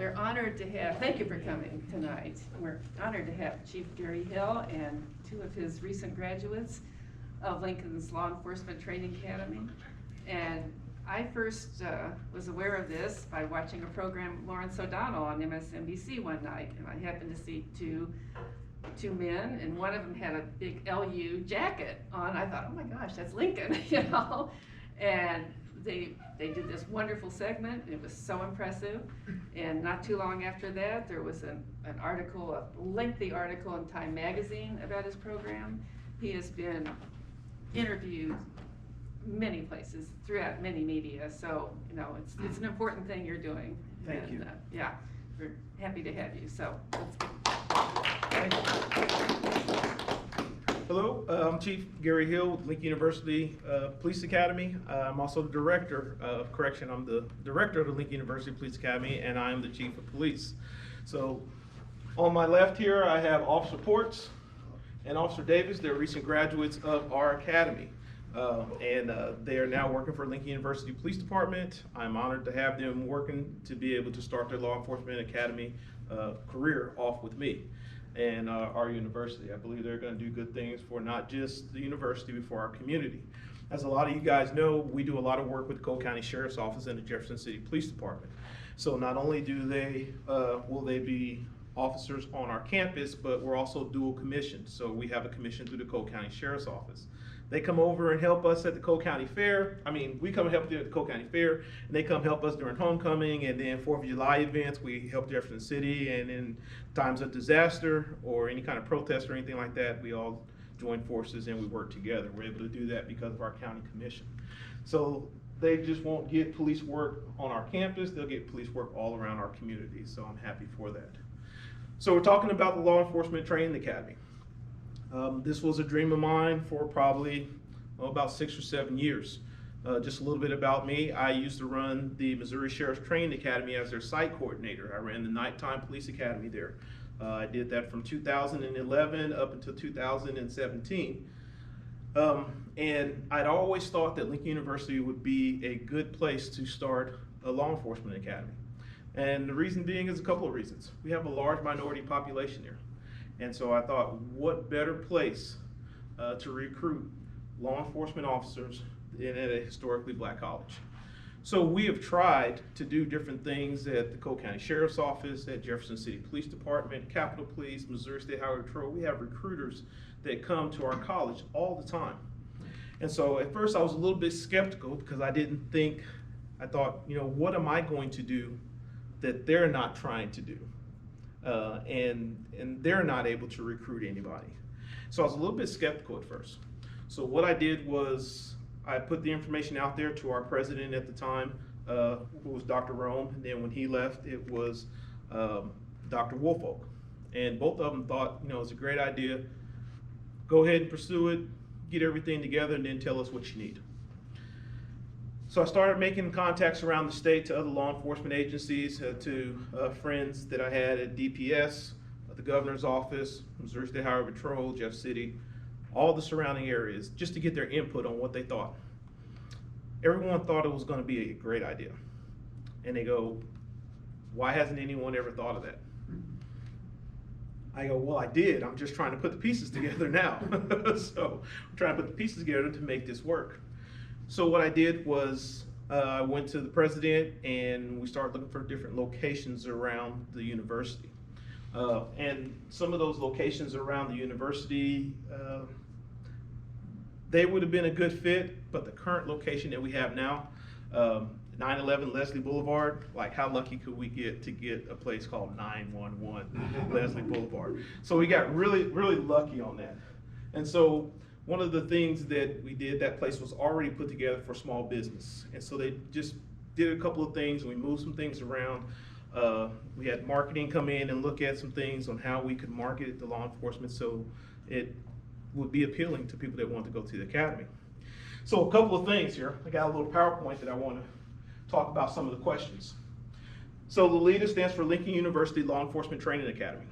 we're honored to have, thank you for coming tonight. We're honored to have Chief Gary Hill and two of his recent graduates of Lincoln's Law Enforcement Training Academy. And I first was aware of this by watching a program, Lawrence O'Donnell on MSNBC one night, and I happened to see two men, and one of them had a big LU jacket on. I thought, oh my gosh, that's Lincoln, you know? And they did this wonderful segment. It was so impressive. And not too long after that, there was an article, a lengthy article in Time Magazine about his program. He has been interviewed many places throughout many media. So, you know, it's an important thing you're doing. Thank you. Yeah, we're happy to have you. So, let's go. Hello, I'm Chief Gary Hill with Lincoln University Police Academy. I'm also the director of correction. I'm the director of the Lincoln University Police Academy, and I'm the chief of police. So on my left here, I have Officer Ports and Officer Davis. They're recent graduates of our academy. They are now working for Lincoln University Police Department. I'm honored to have them working to be able to start their law enforcement academy career off with me and our university. I believe they're going to do good things for not just the university, but for our community. As a lot of you guys know, we do a lot of work with the Cole County Sheriff's Office and the Jefferson City Police Department. So not only do they will they be officers on our campus, but we're also dual commissioned. So we have a commission through the Cole County Sheriff's Office. They come over and help us at the Cole County Fair. I mean, we come and help them at the Cole County Fair, and they come help us during homecoming, and then 4th of July events, we help Jefferson City, and in times of disaster or any kind of protest or anything like that, we all join forces and we work together. We're able to do that because of our county commission. So they just won't get police work on our campus, they'll get police work all around our community, so I'm happy for that. So we're talking about the Law Enforcement Training Academy. This was a dream of mine for probably about 6 or 7 years. Just a little bit about me. I used to run the Missouri Sheriff's Training Academy as their site coordinator. I ran the nighttime police academy there. I did that from 2011 up until 2017. And I'd always thought that Lincoln University would be a good place to start a law enforcement academy. And the reason being is a couple of reasons. We have a large minority population here. And so I thought, what better place to recruit law enforcement officers than at a historically black college. So we have tried to do different things at the Cole County Sheriff's Office, at Jefferson City Police Department, Capitol Police, Missouri State Highway Patrol. We have recruiters that come to our college all the time. And so at first I was a little bit skeptical because I thought, you know, what am I going to do that they're not trying to do? And they're not able to recruit anybody. So I was a little bit skeptical at first. So what I did was I put the information out there to our president at the time, who was Dr. Rome, and then when he left, it was Dr. Woolfolk. And both of them thought, you know, it's a great idea. Go ahead and pursue it, get everything together, and then tell us what you need. So I started making contacts around the state to other law enforcement agencies, to friends that I had at DPS, the governor's office, Missouri State Highway Patrol, Jeff City, all the surrounding areas, just to get their input on what they thought. Everyone thought it was going to be a great idea. And they go, why hasn't anyone ever thought of that? I go, well, I did. I'm just trying to put the pieces together now. So I'm trying to put the pieces together to make this work. So what I did was I went to the president and we started looking for different locations around the university. And some of those locations around the university, they would have been a good fit, but the current location that we have now, 911 Leslie Boulevard, like how lucky could we get to get a place called 911 Leslie Boulevard? So we got really, really lucky on that. And so one of the things that we did, that place was already put together for small business. And so they just did a couple of things, and we moved some things around. We had marketing come in and look at some things on how we could market it to law enforcement so it would be appealing to people that want to go to the academy. So a couple of things here. I got a little PowerPoint that I want to talk about some of the questions. So the LEADA stands for Lincoln University Law Enforcement Training Academy.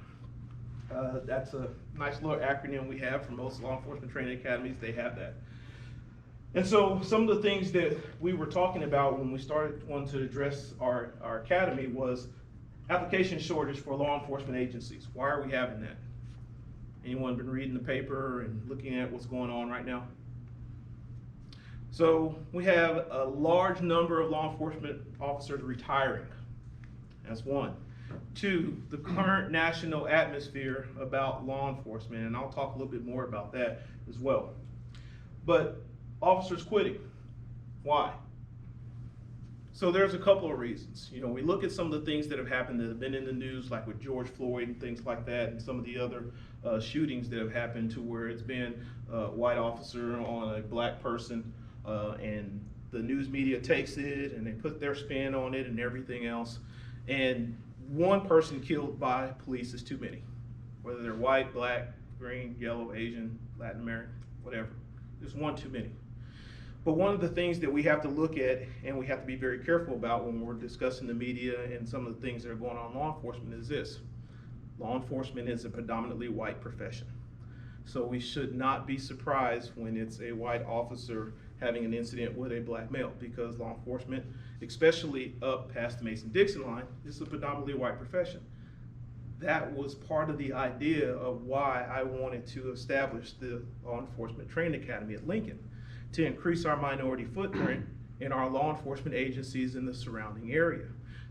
That's a nice little acronym we have for most law enforcement training academies. They have that. And so some of the things that we were talking about when we started wanting to address our academy was application shortage for law enforcement agencies. Why are we having that? Anyone been reading the paper and looking at what's going on right now? So we have a large number of law enforcement officers retiring. That's one. Two, the current national atmosphere about law enforcement, and I'll talk a little bit more about that as well. But officers quitting, why? So there's a couple of reasons. You know, we look at some of the things that have happened that have been in the news, like with George Floyd and things like that, and some of the other shootings that have happened to where it's been a white officer on a black person, and the news media takes it and they put their spin on it and everything else. And one person killed by police is too many, whether they're white, black, green, yellow, Asian, Latin American, whatever. There's one too many. But one of the things that we have to look at and we have to be very careful about when we're discussing the media and some of the things that are going on in law enforcement is this. Law enforcement is a predominantly white profession. So we should not be surprised when it's a white officer having an incident with a black male, because law enforcement, especially up past the Mason-Dixon line, is a predominantly white profession. That was part of the idea of why I wanted to establish the Law Enforcement Training Academy at Lincoln, to increase our minority footprint in our law enforcement agencies in the surrounding area,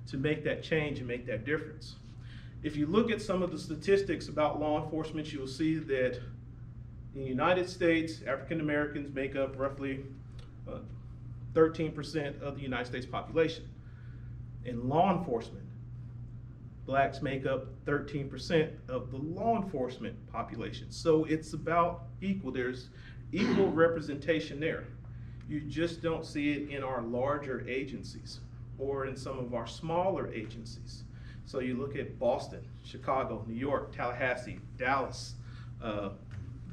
to make that change and make that difference. If you look at some of the statistics about law enforcement, you will see that in the United States, African Americans make up roughly 13% of the United States population. In law enforcement, blacks make up 13% of the law enforcement population. So it's about equal. There's equal representation there. You just don't see it in our larger agencies or in some of our smaller agencies. So you look at Boston, Chicago, New York, Tallahassee, Dallas,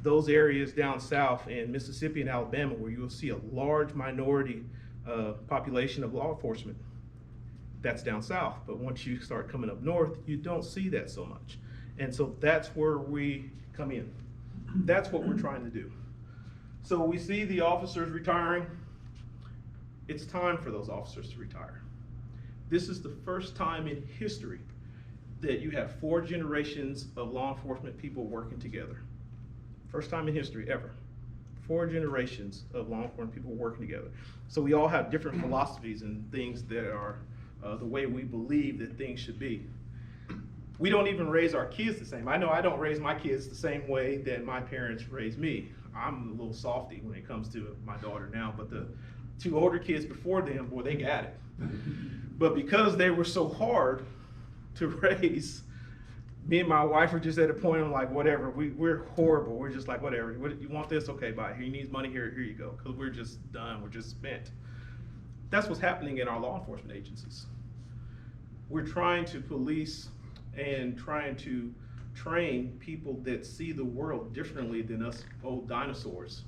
those areas down south in Mississippi and Alabama, where you'll see a large minority population of law enforcement. That's down south, but once you start coming up north, you don't see that so much. And so that's where we come in. That's what we're trying to do. So we see the officers retiring. It's time for those officers to retire. This is the first time in history that you have 4 generations of law enforcement people working together. First time in history ever. 4 generations of law enforcement people working together. So we all have different philosophies and things that are the way we believe that things should be. We don't even raise our kids the same. I know I don't raise my kids the same way that my parents raised me. I'm a little softy when it comes to my daughter now, but the 2 older kids before them, boy, they got it. But because they were so hard to raise, me and my wife are just at a point of like, whatever, we're horrible. We're just like, whatever, you want this? Okay, bye. He needs money, here you go. Because we're just done, we're just spent. That's what's happening in our law enforcement agencies. We're trying to police and trying to train people that see the world differently than us old dinosaurs.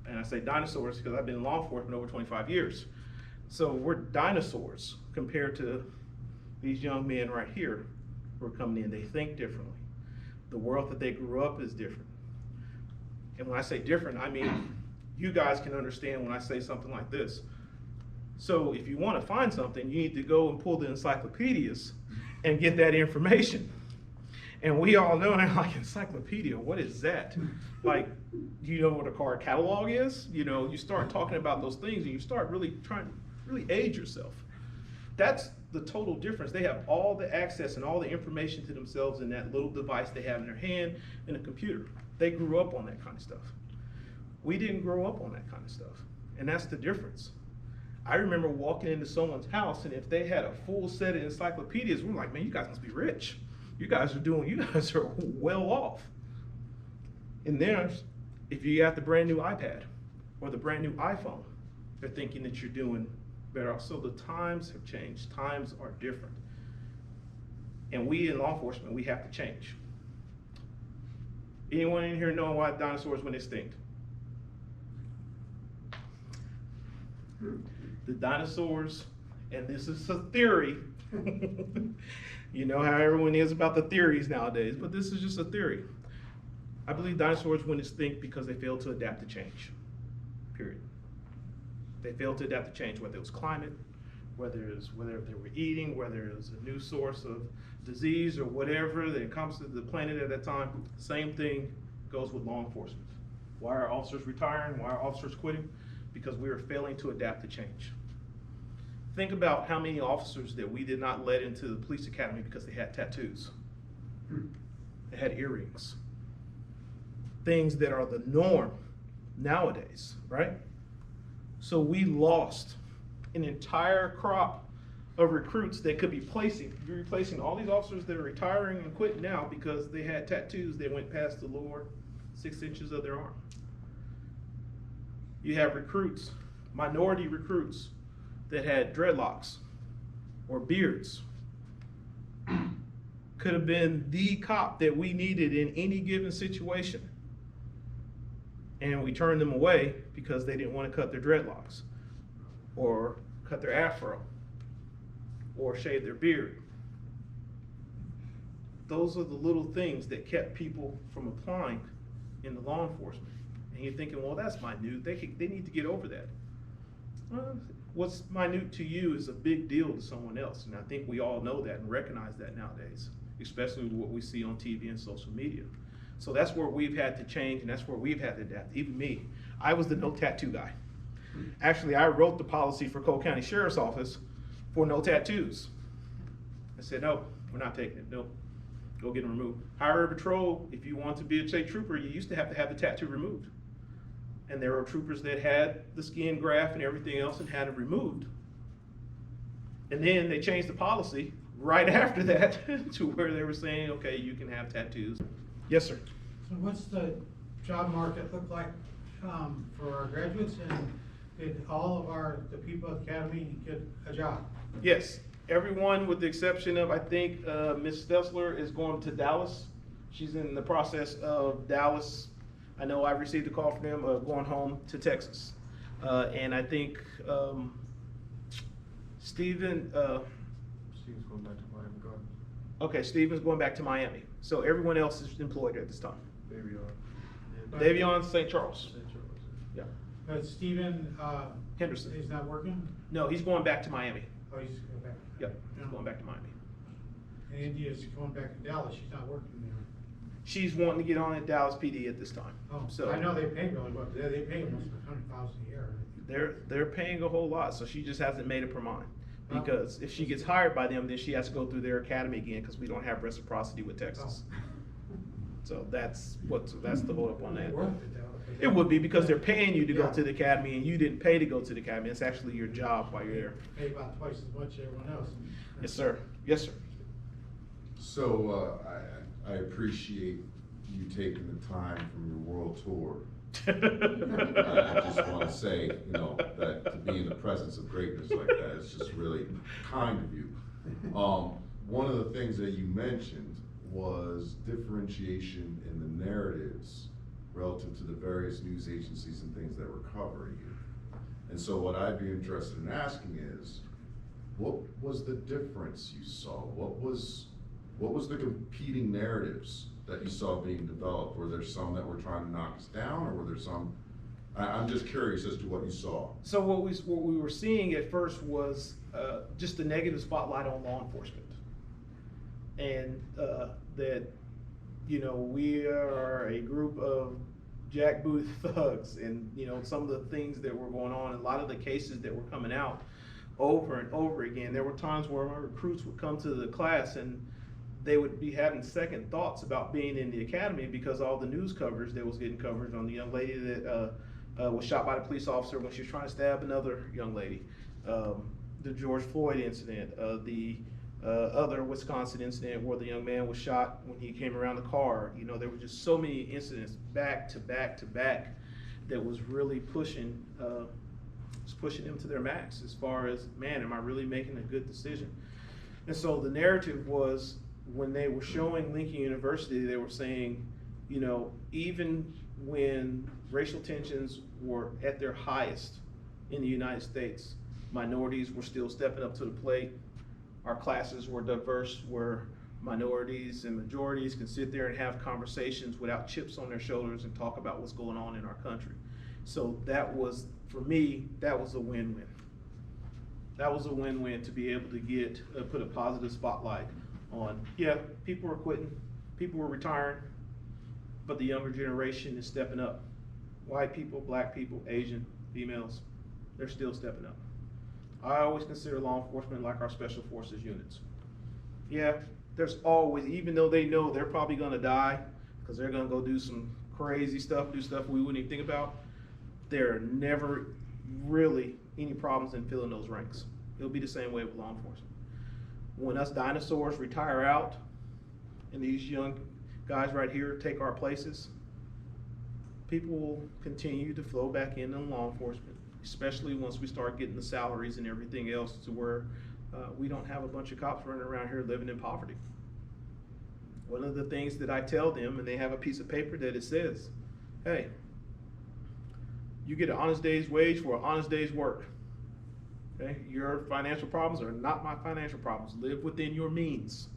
And I say dinosaurs because I've been in law enforcement over 25 years. So we're dinosaurs compared to these young men right here who are coming in. They think differently. The world that they grew up is different. And when I say different, I mean, you guys can understand when I say something like this. So if you want to find something, you need to go and pull the encyclopedias and get that information. And we all know now, like, encyclopedia, what is that? Like, do you know what a card catalog is? You know, you start talking about those things and you start really trying to really age yourself. That's the total difference. They have all the access and all the information to themselves in that little device they have in their hand in a computer. They grew up on that kind of stuff. We didn't grow up on that kind of stuff. And that's the difference. I remember walking into someone's house, and if they had a full set of encyclopedias, we're like, man, you guys must be rich. You guys are well off. And then if you got the brand new iPad or the brand new iPhone, they're thinking that you're doing better off. So the times have changed. Times are different. And we in law enforcement, we have to change. Anyone in here know why dinosaurs went extinct? The dinosaurs, and this is a theory. You know how everyone is about the theories nowadays, but this is just a theory. I believe dinosaurs went extinct because they failed to adapt to change, period. They failed to adapt to change, whether it was climate, whether they were eating, whether it was a new source of disease or whatever that encompasses the planet at that time. Same thing goes with law enforcement. Why are officers retiring? Why are officers quitting? Because we are failing to adapt to change. Think about how many officers that we did not let into the police academy because they had tattoos. They had earrings. Things that are the norm nowadays, right? So we lost an entire crop of recruits that could be replacing all these officers that are retiring and quitting now because they had tattoos that went past the lower 6 inches of their arm. You have recruits, minority recruits, that had dreadlocks or beards. Could have been the cop that we needed in any given situation. And we turned them away because they didn't want to cut their dreadlocks or cut their afro or shave their beard. Those are the little things that kept people from applying in the law enforcement. And you're thinking, well, that's minute. They need to get over that. Well, what's minute to you is a big deal to someone else. And I think we all know that and recognize that nowadays, especially with what we see on TV and social media. So that's where we've had to change, and that's where we've had to adapt. Even me, I was the no tattoo guy. Actually, I wrote the policy for Cole County Sheriff's Office for no tattoos. I said, no, we're not taking it. No, go get them removed. Highway patrol, if you want to be a state trooper, you used to have the tattoo removed. And there were troopers that had the skin graft and everything else and had it removed. And then they changed the policy right after that to where they were saying, okay, you can have tattoos. Yes, sir. So what's the job market look like for our graduates, and did all of the people at the academy get a job? Yes, everyone with the exception of, I think, Ms. Stessler is going to Dallas. She's in the process of Dallas. I know I received a call from them going home to Texas. And I think Steven's going back to Miami. Okay, Steven's going back to Miami. So everyone else is employed at this time. Davion, St. Charles. Yeah. But Steven Henderson. He's not working? No, he's going back to Miami. Oh, he's going back. Yep, he's going back to Miami. And India's going back to Dallas. She's not working there. She's wanting to get on at Dallas PD at this time. Oh, so I know they pay really well. They pay almost $100,000 a year. They're paying a whole lot, so she just hasn't made up her mind. Because if she gets hired by them, then she has to go through their academy again because we don't have reciprocity with Texas. So that's the hold up on that. It would be because they're paying you to go to the academy and you didn't pay to go to the academy. It's actually your job while you're there. Pay about twice as much as everyone else. Yes, sir. Yes, sir. So I appreciate you taking the time from your world tour. I just want to say, that to be in the presence of greatness like that is just really kind of you. One of the things that you mentioned was differentiation in the narratives relative to the various news agencies and things that were covering you. And so what I'd be interested in asking is, what was the difference you saw? What was the competing narratives that you saw being developed? Were there some that were trying to knock us down, or were there some? I'm just curious as to what you saw. So what we were seeing at first was just the negative spotlight on law enforcement, and that we are a group of jackboot thugs, and some of the things that were going on, a lot of the cases that were coming out over and over again. There were times where my recruits would come to the class and they would be having second thoughts about being in the academy because all the news coverage that was getting covered on the young lady that was shot by the police officer when she was trying to stab another young lady, the George Floyd incident, the other Wisconsin incident where the young man was shot when he came around the car. There were just so many incidents back to back to back that was really pushing them to their max as far as, man, am I really making a good decision? And so the narrative was, when they were showing Lincoln University, they were saying, even when racial tensions were at their highest in the United States, minorities were still stepping up to the plate. Our classes were diverse, where minorities and majorities can sit there and have conversations without chips on their shoulders and talk about what's going on in our country. So that was, for me, that was a win-win. That was a win-win to be able to get, put a positive spotlight on, yeah, people were quitting, people were retiring, but the younger generation is stepping up. White people, black people, Asian, females, they're still stepping up. I always consider law enforcement like our special forces units. Yeah, there's always, even though they know they're probably gonna die, because they're gonna go do some crazy stuff, do stuff we wouldn't even think about, there are never really any problems in filling those ranks. It'll be the same way with law enforcement. When us dinosaurs retire out, and these young guys right here take our places, people will continue to flow back into law enforcement, especially once we start getting the salaries and everything else to where we don't have a bunch of cops running around here living in poverty. One of the things that I tell them, and they have a piece of paper that it says, hey, you get an honest day's wage for an honest day's work. Okay? Your financial problems are not my financial problems. Live within your means.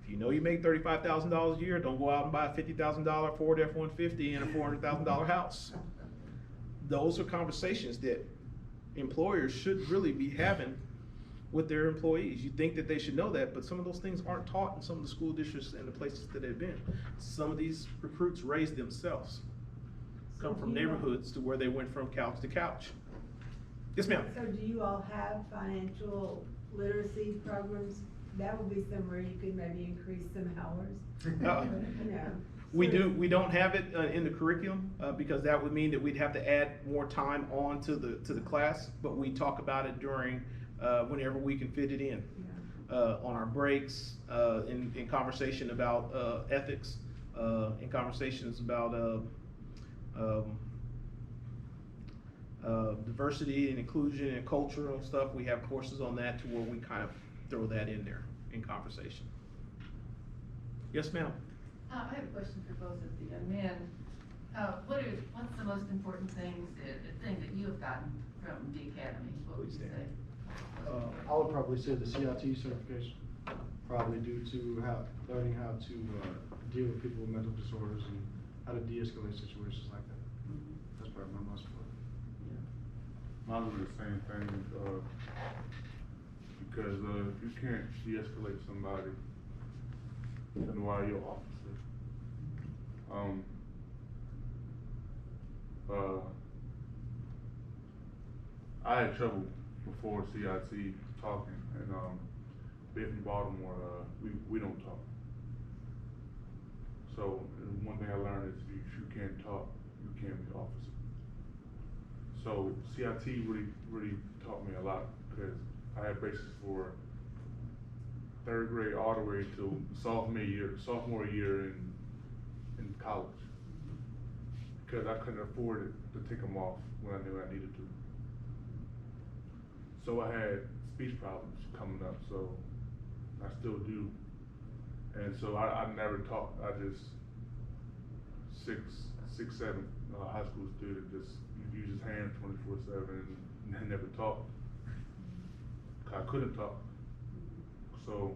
If you know you make $35,000 a year, don't go out and buy a $50,000 Ford F-150 and a $400,000 house. Those are conversations that employers should really be having with their employees. You think that they should know that, but some of those things aren't taught in some of the school districts and the places that they've been. Some of these recruits raise themselves, come from neighborhoods to where they went from couch to couch. Yes, ma'am. So do you all have financial literacy programs? That would be somewhere you could maybe increase some hours. You know, We do. We don't have it in the curriculum because that would mean that we'd have to add more time on to the class. But we talk about it during whenever we can fit it in, on our breaks, in conversation about ethics, in conversations about diversity and inclusion and cultural stuff. We have courses on that to where we kind of throw that in there in conversation. Yes, ma'am. I have a question for both of the young men. What's the most important thing that you have gotten from the academy? What would you say? I would probably say the CIT certification, probably due to learning how to deal with people with mental disorders and how to de-escalate situations like that. That's probably my most important. Mine was the same thing, because you can't de-escalate somebody, then why are you officer? I had trouble before CIT talking, and being from Baltimore, we don't talk. So one thing I learned is if you can't talk, you can't be officer. So CIT really taught me a lot, because I had basics for 3rd grade all the way to sophomore year in college, because I couldn't afford it to take them off when I knew I needed to. So I had speech problems coming up, so I still do. And so I never talked. I just, 6'7" high school student, just use his hands 24/7 and never talked. I couldn't talk. So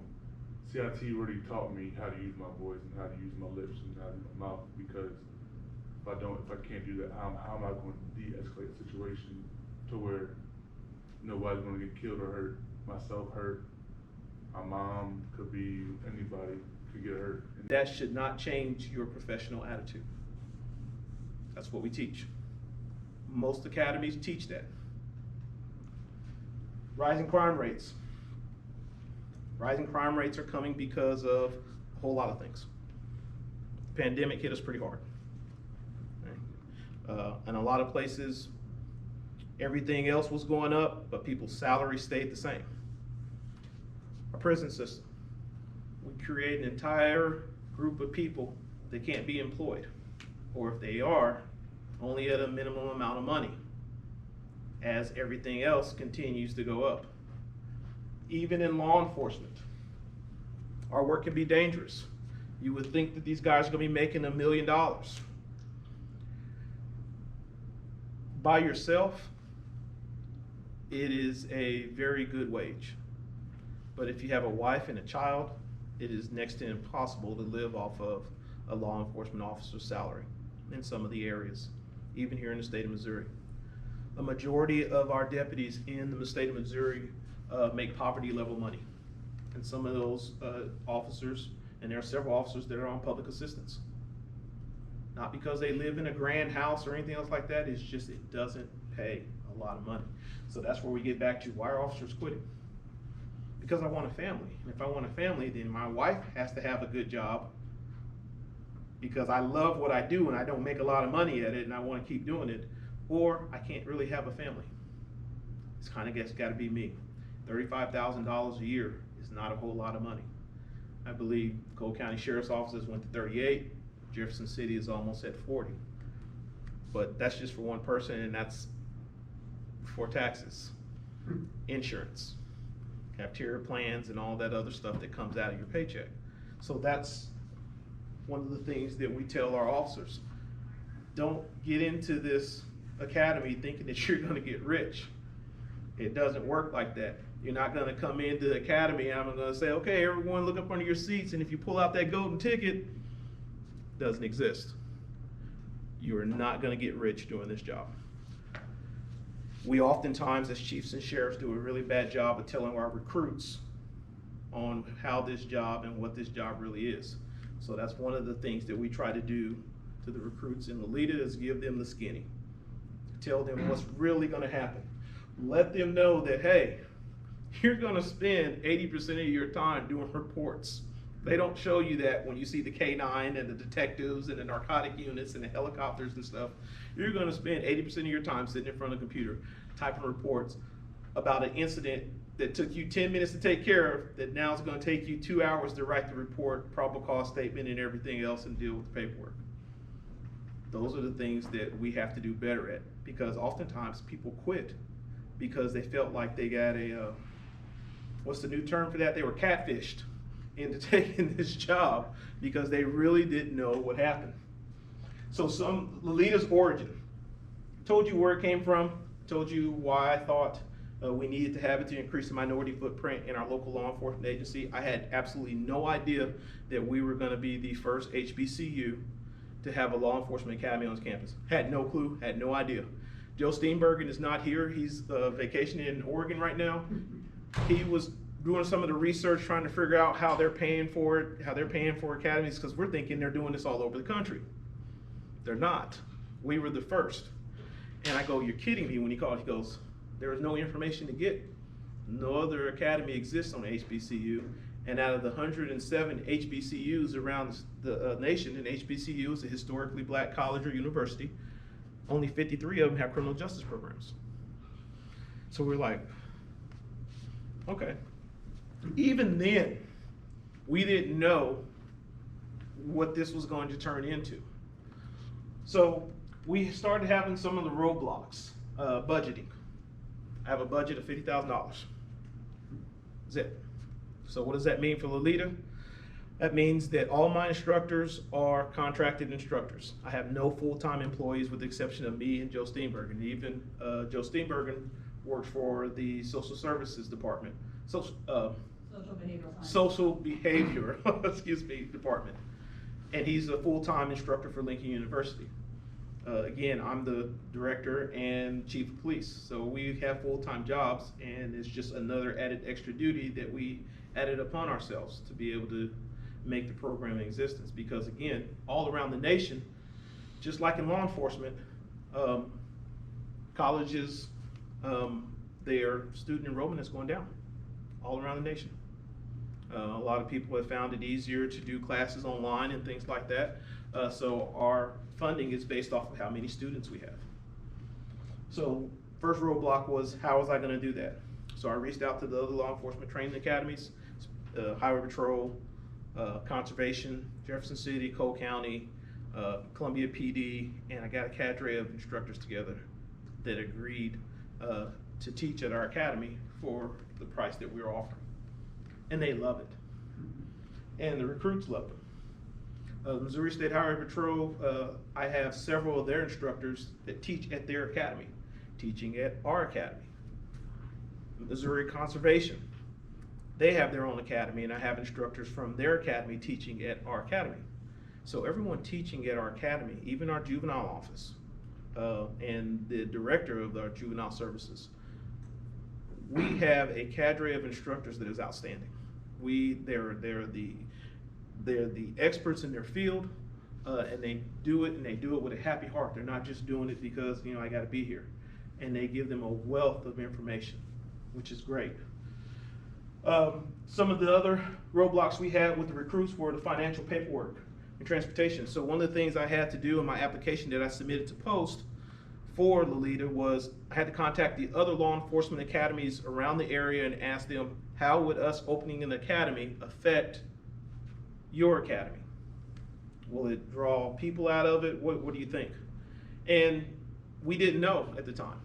CIT really taught me how to use my voice and how to use my lips and how to use my mouth, because if I can't do that, how am I going to de-escalate a situation to where nobody's going to get killed or hurt, myself hurt, my mom, could be anybody could get hurt. That should not change your professional attitude. That's what we teach. Most academies teach that. Rising crime rates. Rising crime rates are coming because of a whole lot of things. The pandemic hit us pretty hard. In a lot of places, everything else was going up, but people's salaries stayed the same. Our prison system. We create an entire group of people that can't be employed, or if they are, only at a minimum amount of money, as everything else continues to go up. Even in law enforcement, our work can be dangerous. You would think that these guys are gonna be making $1 million. By yourself, it is a very good wage. But if you have a wife and a child, it is next to impossible to live off of a law enforcement officer's salary in some of the areas, even here in the state of Missouri. A majority of our deputies in the state of Missouri make poverty level money. And some of those officers, and there are several officers that are on public assistance. Not because they live in a grand house or anything else like that, it's just it doesn't pay a lot of money. So that's where we get back to, why are officers quitting? Because I want a family. And if I want a family, then my wife has to have a good job, because I love what I do and I don't make a lot of money at it and I want to keep doing it, or I can't really have a family. It's kind of got to be me. $35,000 a year is not a whole lot of money. I believe Cole County Sheriff's offices went to 38. Jefferson City is almost at 40. But that's just for one person, and that's for taxes, insurance, cafeteria plans, and all that other stuff that comes out of your paycheck. So that's one of the things that we tell our officers. Don't get into this academy thinking that you're gonna get rich. It doesn't work like that. You're not gonna come into the academy and I'm gonna say, okay, everyone look up under your seats, and if you pull out that golden ticket, it doesn't exist. You are not gonna get rich doing this job. We oftentimes, as chiefs and sheriffs, do a really bad job of telling our recruits on how this job and what this job really is. So that's one of the things that we try to do to the recruits in Lolita, is give them the skinny. Tell them what's really gonna happen. Let them know that, hey, you're gonna spend 80% of your time doing reports. They don't show you that when you see the K9 and the detectives and the narcotic units and the helicopters and stuff. You're gonna spend 80% of your time sitting in front of a computer, typing reports about an incident that took you 10 minutes to take care of, that now is gonna take you 2 hours to write the report, probable cause statement, and everything else, and deal with the paperwork. Those are the things that we have to do better at, because oftentimes people quit because they felt like they got a, what's the new term for that? They were catfished into taking this job because they really didn't know what happened. So Lolita's origin, told you where it came from, told you why I thought we needed to have it to increase the minority footprint in our local law enforcement agency. I had absolutely no idea that we were gonna be the first HBCU to have a law enforcement academy on its campus. Had no clue, had no idea. Joe Steenbergen is not here. He's vacationing in Oregon right now. He was doing some of the research, trying to figure out how they're paying for it, how they're paying for academies, because we're thinking they're doing this all over the country. They're not. We were the first. And I go, you're kidding me, when he called. He goes, there is no information to get. No other academy exists on HBCU. And out of the 107 HBCUs around the nation, and HBCU is a historically black college or university, only 53 of them have criminal justice programs. So we're like, okay. Even then, we didn't know what this was going to turn into. So we started having some of the roadblocks, budgeting. I have a budget of $50,000. That's it. So what does that mean for Lolita? That means that all my instructors are contracted instructors. I have no full-time employees with the exception of me and Joe Steenbergen. Even Joe Steenbergen works for the social services department. Social behavior, excuse me, department. And he's a full-time instructor for Lincoln University. Again, I'm the director and chief of police. So we have full-time jobs, and it's just another added extra duty that we added upon ourselves to be able to make the program in existence. Because again, all around the nation, just like in law enforcement, colleges, their student enrollment is going down all around the nation. A lot of people have found it easier to do classes online and things like that. So our funding is based off of how many students we have. So first roadblock was, how was I gonna do that? So I reached out to the other law enforcement training academies, Highway Patrol, Conservation, Jefferson City, Cole County, Columbia PD, and I got a cadre of instructors together that agreed to teach at our academy for the price that we were offering. And they love it. And the recruits love it. Missouri State Highway Patrol, I have several of their instructors that teach at their academy, teaching at our academy. Missouri Conservation, they have their own academy, and I have instructors from their academy teaching at our academy. So everyone teaching at our academy, even our juvenile office, and the director of our juvenile services, we have a cadre of instructors that is outstanding. They're the experts in their field, and they do it with a happy heart. They're not just doing it because, you know, I gotta be here. And they give them a wealth of information, which is great. Some of the other roadblocks we had with the recruits were the financial paperwork and transportation. So one of the things I had to do in my application that I submitted to post for Lolita was I had to contact the other law enforcement academies around the area and ask them, how would us opening an academy affect your academy? Will it draw people out of it? What do you think? And we didn't know at the time.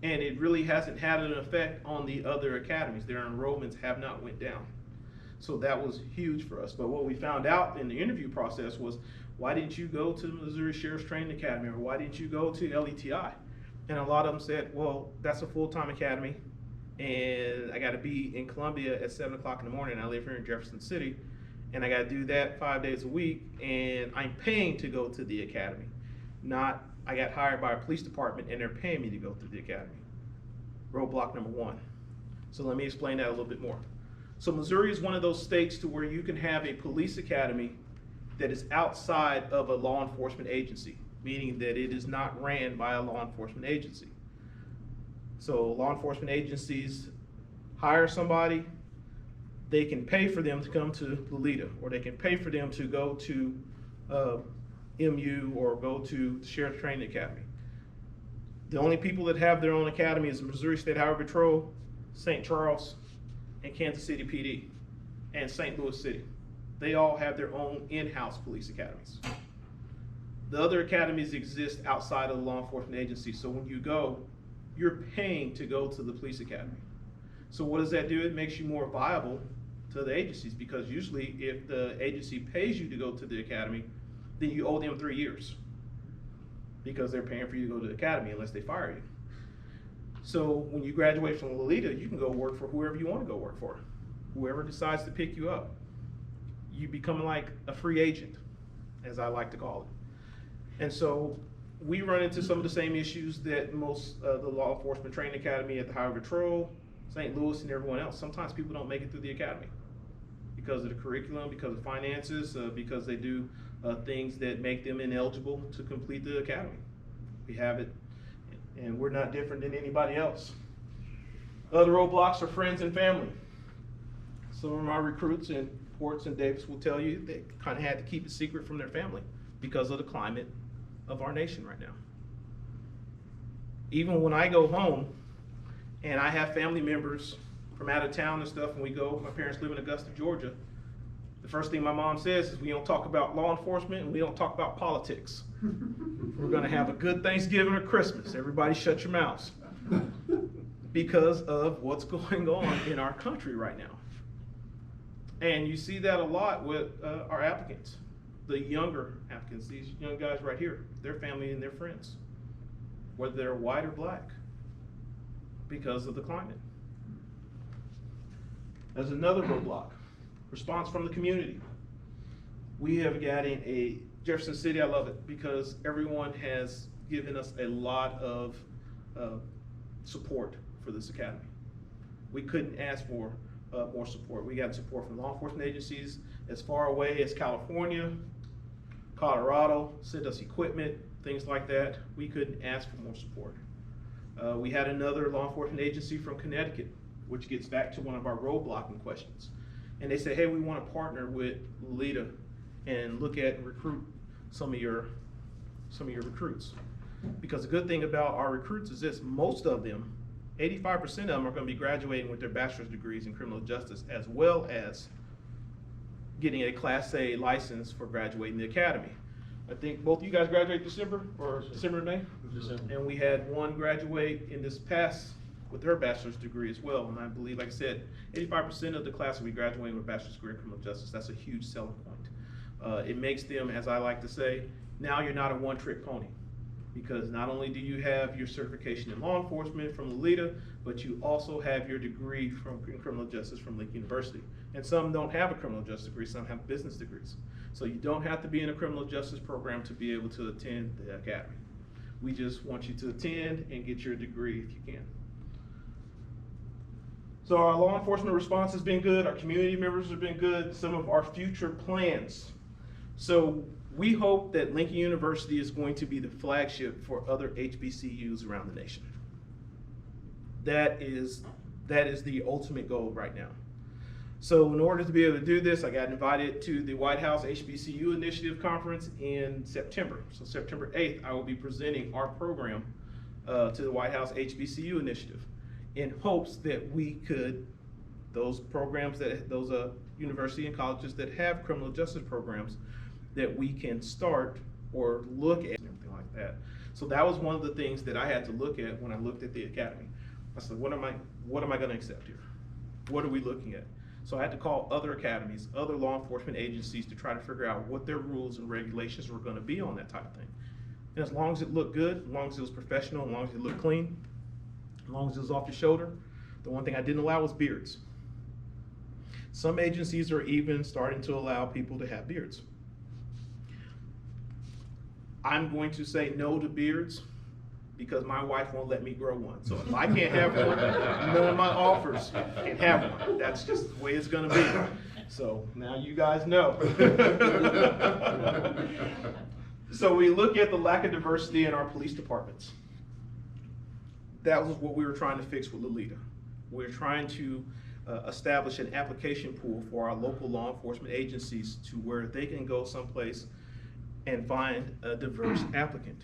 And it really hasn't had an effect on the other academies. Their enrollments have not went down. So that was huge for us. But what we found out in the interview process was, why didn't you go to the Missouri Sheriff's Training Academy, or why didn't you go to LETI? And a lot of them said, well, that's a full-time academy, and I gotta be in Columbia at 7 o'clock in the morning. I live here in Jefferson City, and I gotta do that 5 days a week, and I'm paying to go to the academy. Not, I got hired by a police department and they're paying me to go to the academy. Roadblock number one. So let me explain that a little bit more. So Missouri is one of those states to where you can have a police academy that is outside of a law enforcement agency, meaning that it is not ran by a law enforcement agency. So law enforcement agencies hire somebody, they can pay for them to come to Lolita, or they can pay for them to go to MU or go to the Sheriff's Training Academy. The only people that have their own academy is Missouri State Highway Patrol, St. Charles, and Kansas City PD, and St. Louis City. They all have their own in-house police academies. The other academies exist outside of the law enforcement agency, so when you go, you're paying to go to the police academy. So what does that do? It makes you more viable to the agencies, because usually if the agency pays you to go to the academy, then you owe them 3 years, because they're paying for you to go to the academy unless they fire you. So when you graduate from Lolita, you can go work for whoever you want to go work for. Whoever decides to pick you up. You become like a free agent, as I like to call it. And so we run into some of the same issues that most of the law enforcement training academy at the Highway Patrol, St. Louis, and everyone else. Sometimes people don't make it through the academy because of the curriculum, because of finances, because they do things that make them ineligible to complete the academy. We have it, and we're not different than anybody else. Other roadblocks are friends and family. Some of my recruits in Ports and Davis will tell you they kind of had to keep it secret from their family because of the climate of our nation right now. Even when I go home and I have family members from out of town and stuff, and we go, my parents live in Augusta, Georgia, the first thing my mom says is, we don't talk about law enforcement and we don't talk about politics. We're gonna have a good Thanksgiving or Christmas. Everybody shut your mouths. Because of what's going on in our country right now. And you see that a lot with our applicants, the younger applicants, these young guys right here, their family and their friends, whether they're white or black, because of the climate. There's another roadblock, response from the community. We have gotten a, Jefferson City, I love it, because everyone has given us a lot of support for this academy. We couldn't ask for more support. We got support from law enforcement agencies as far away as California, Colorado, sent us equipment, things like that. We couldn't ask for more support. We had another law enforcement agency from Connecticut, which gets back to one of our roadblocking questions. And they say, hey, we want to partner with Lolita and look at and recruit some of your recruits. Because the good thing about our recruits is this: most of them, 85% of them, are going to be graduating with their bachelor's degrees in criminal justice, as well as getting a Class A license for graduating the academy. I think both of you guys graduate December, or December and May? December. And we had one graduate in this past with her bachelor's degree as well. And I believe, like I said, 85% of the class will be graduating with a bachelor's degree in criminal justice. That's a huge selling point. It makes them, as I like to say, now you're not a one-trick pony. Because not only do you have your certification in law enforcement from Lolita, but you also have your degree in criminal justice from Lincoln University. And some don't have a criminal justice degree, some have business degrees. So you don't have to be in a criminal justice program to be able to attend the academy. We just want you to attend and get your degree if you can. So our law enforcement response has been good, our community members have been good, some of our future plans. So we hope that Lincoln University is going to be the flagship for other HBCUs around the nation. That is the ultimate goal right now. So in order to be able to do this, I got invited to the White House HBCU Initiative Conference in September. So September 8th, I will be presenting our program to the White House HBCU Initiative in hopes that we could, those programs, those university and colleges that have criminal justice programs, that we can start or look at and everything like that. So that was one of the things that I had to look at when I looked at the academy. I said, what am I gonna accept here? What are we looking at? So I had to call other academies, other law enforcement agencies to try to figure out what their rules and regulations were gonna be on that type of thing. And as long as it looked good, as long as it was professional, as long as it looked clean, as long as it was off your shoulder, the one thing I didn't allow was beards. Some agencies are even starting to allow people to have beards. I'm going to say no to beards because my wife won't let me grow one. So if I can't have one, none of my offers can have one. That's just the way it's gonna be. So now you guys know. So we look at the lack of diversity in our police departments. That was what we were trying to fix with Lolita. We're trying to establish an application pool for our local law enforcement agencies to where they can go someplace and find a diverse applicant.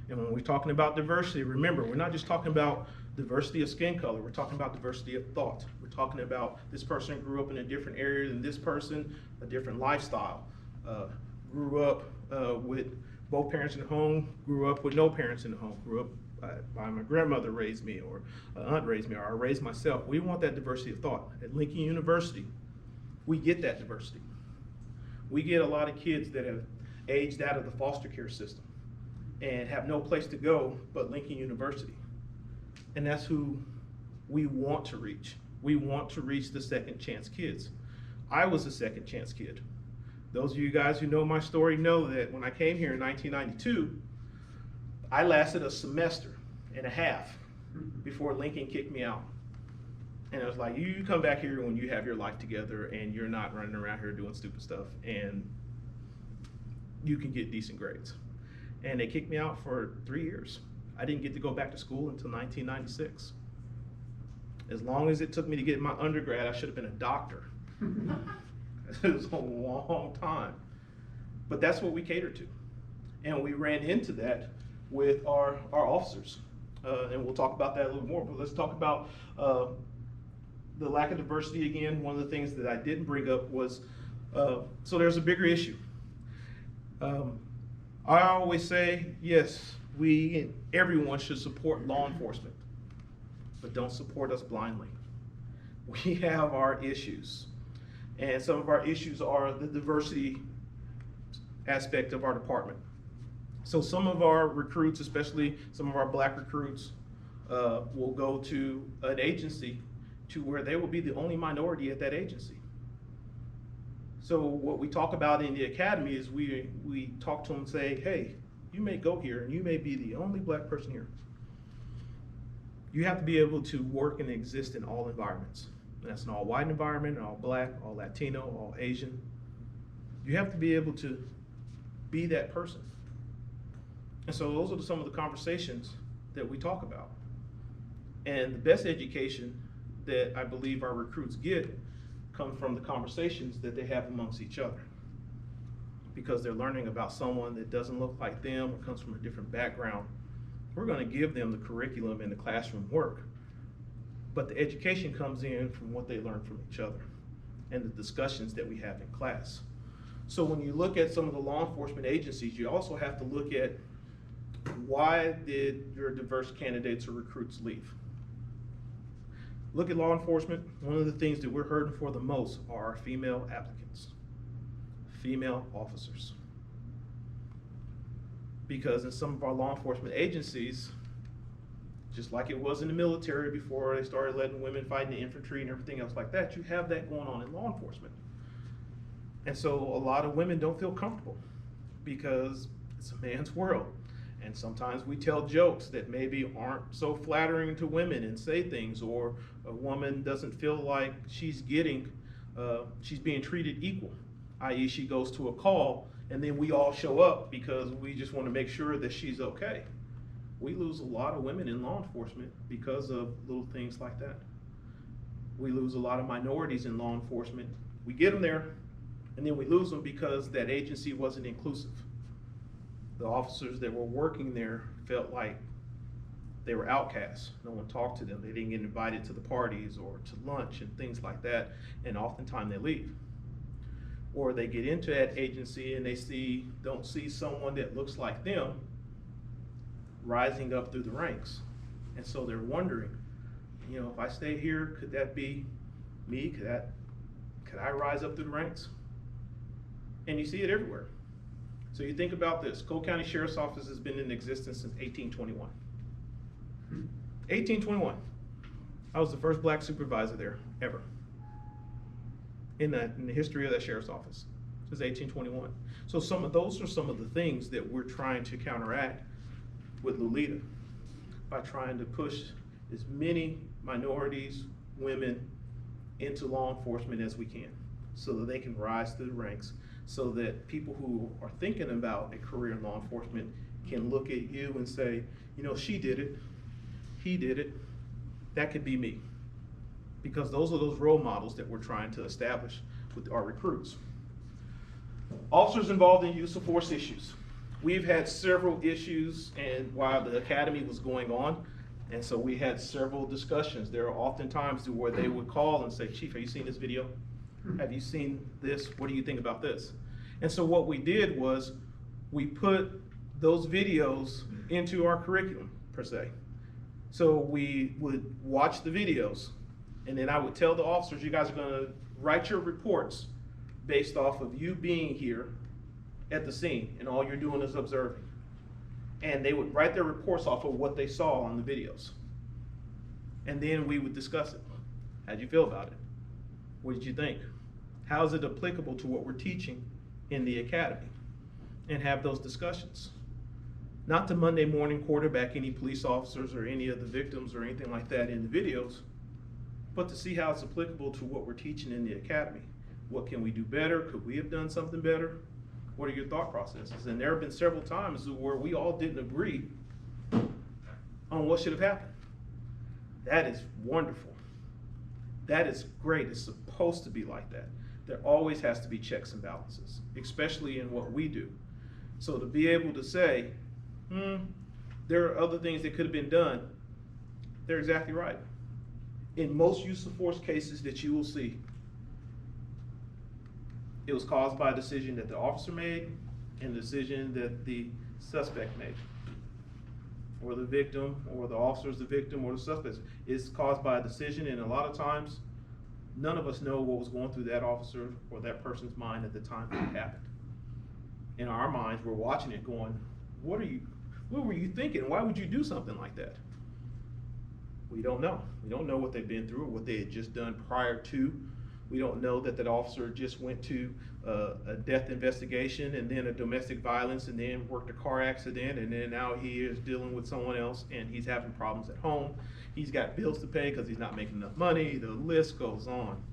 And when we're talking about diversity, remember, we're not just talking about diversity of skin color, we're talking about diversity of thought. We're talking about this person grew up in a different area than this person, a different lifestyle, grew up with both parents in the home, grew up with no parents in the home, grew up by my grandmother raised me, or aunt raised me, or I raised myself. We want that diversity of thought. At Lincoln University, we get that diversity. We get a lot of kids that have aged out of the foster care system and have no place to go but Lincoln University. And that's who we want to reach. We want to reach the second chance kids. I was a second chance kid. Those of you guys who know my story know that when I came here in 1992, I lasted a semester and a half before Lincoln kicked me out. And it was like, you come back here when you have your life together and you're not running around here doing stupid stuff and you can get decent grades. And they kicked me out for 3 years. I didn't get to go back to school until 1996. As long as it took me to get my undergrad, I should have been a doctor. It was a long time. But that's what we catered to. And we ran into that with our officers. And we'll talk about that a little more, but let's talk about the lack of diversity again. One of the things that I didn't bring up was, so there's a bigger issue. I always say, yes, everyone should support law enforcement, but don't support us blindly. We have our issues, and some of our issues are the diversity aspect of our department. So some of our recruits, especially some of our black recruits, will go to an agency to where they will be the only minority at that agency. So what we talk about in the academy is we talk to them and say, hey, you may go here and you may be the only black person here. You have to be able to work and exist in all environments. That's an all white environment, all black, all Latino, all Asian. You have to be able to be that person. And so those are some of the conversations that we talk about. And the best education that I believe our recruits get come from the conversations that they have amongst each other. Because they're learning about someone that doesn't look like them or comes from a different background. We're gonna give them the curriculum and the classroom work. But the education comes in from what they learn from each other and the discussions that we have in class. So when you look at some of the law enforcement agencies, you also have to look at why did your diverse candidates or recruits leave? Look at law enforcement. One of the things that we're hurting for the most are our female applicants, female officers. Because in some of our law enforcement agencies, just like it was in the military before they started letting women fight in the infantry and everything else like that, you have that going on in law enforcement. And so a lot of women don't feel comfortable because it's a man's world. And sometimes we tell jokes that maybe aren't so flattering to women and say things, or a woman doesn't feel like she's being treated equal, i.e. she goes to a call and then we all show up because we just want to make sure that she's okay. We lose a lot of women in law enforcement because of little things like that. We lose a lot of minorities in law enforcement. We get them there, and then we lose them because that agency wasn't inclusive. The officers that were working there felt like they were outcasts. No one talked to them. They didn't get invited to the parties or to lunch and things like that, and oftentimes they leave. Or they get into that agency and they don't see someone that looks like them rising up through the ranks. And so they're wondering, you know, if I stay here, could that be me? Could I rise up through the ranks? And you see it everywhere. So you think about this. Cole County Sheriff's Office has been in existence since 1821. 1821. I was the first black supervisor there, ever. In the history of that sheriff's office, since 1821. So those are some of the things that we're trying to counteract with Lolita, by trying to push as many minorities, women, into law enforcement as we can, so that they can rise through the ranks, so that people who are thinking about a career in law enforcement can look at you and say, you know, she did it, he did it, that could be me. Because those are those role models that we're trying to establish with our recruits. Officers involved in use of force issues. We've had several issues, and while the academy was going on, and so we had several discussions. There are often times where they would call and say, Chief, have you seen this video? Have you seen this? What do you think about this? And so what we did was we put those videos into our curriculum, per se. So we would watch the videos, and then I would tell the officers, you guys are gonna write your reports based off of you being here at the scene, and all you're doing is observing. And they would write their reports off of what they saw on the videos. And then we would discuss it. How'd you feel about it? What did you think? How is it applicable to what we're teaching in the academy? And have those discussions. Not to Monday morning quarterback any police officers or any of the victims or anything like that in the videos, but to see how it's applicable to what we're teaching in the academy. What can we do better? Could we have done something better? What are your thought processes? And there have been several times where we all didn't agree on what should have happened. That is wonderful. That is great. It's supposed to be like that. There always has to be checks and balances, especially in what we do. So to be able to say, there are other things that could have been done, they're exactly right. In most use of force cases that you will see, it was caused by a decision that the officer made and a decision that the suspect made. Or the victim, or the officer is the victim, or the suspect. It's caused by a decision, and a lot of times, none of us know what was going through that officer or that person's mind at the time it happened. In our minds, we're watching it going, what were you thinking? Why would you do something like that? We don't know. We don't know what they've been through or what they had just done prior to. We don't know that officer just went to a death investigation and then a domestic violence and then worked a car accident, and then now he is dealing with someone else and he's having problems at home. He's got bills to pay because he's not making enough money. The list goes on.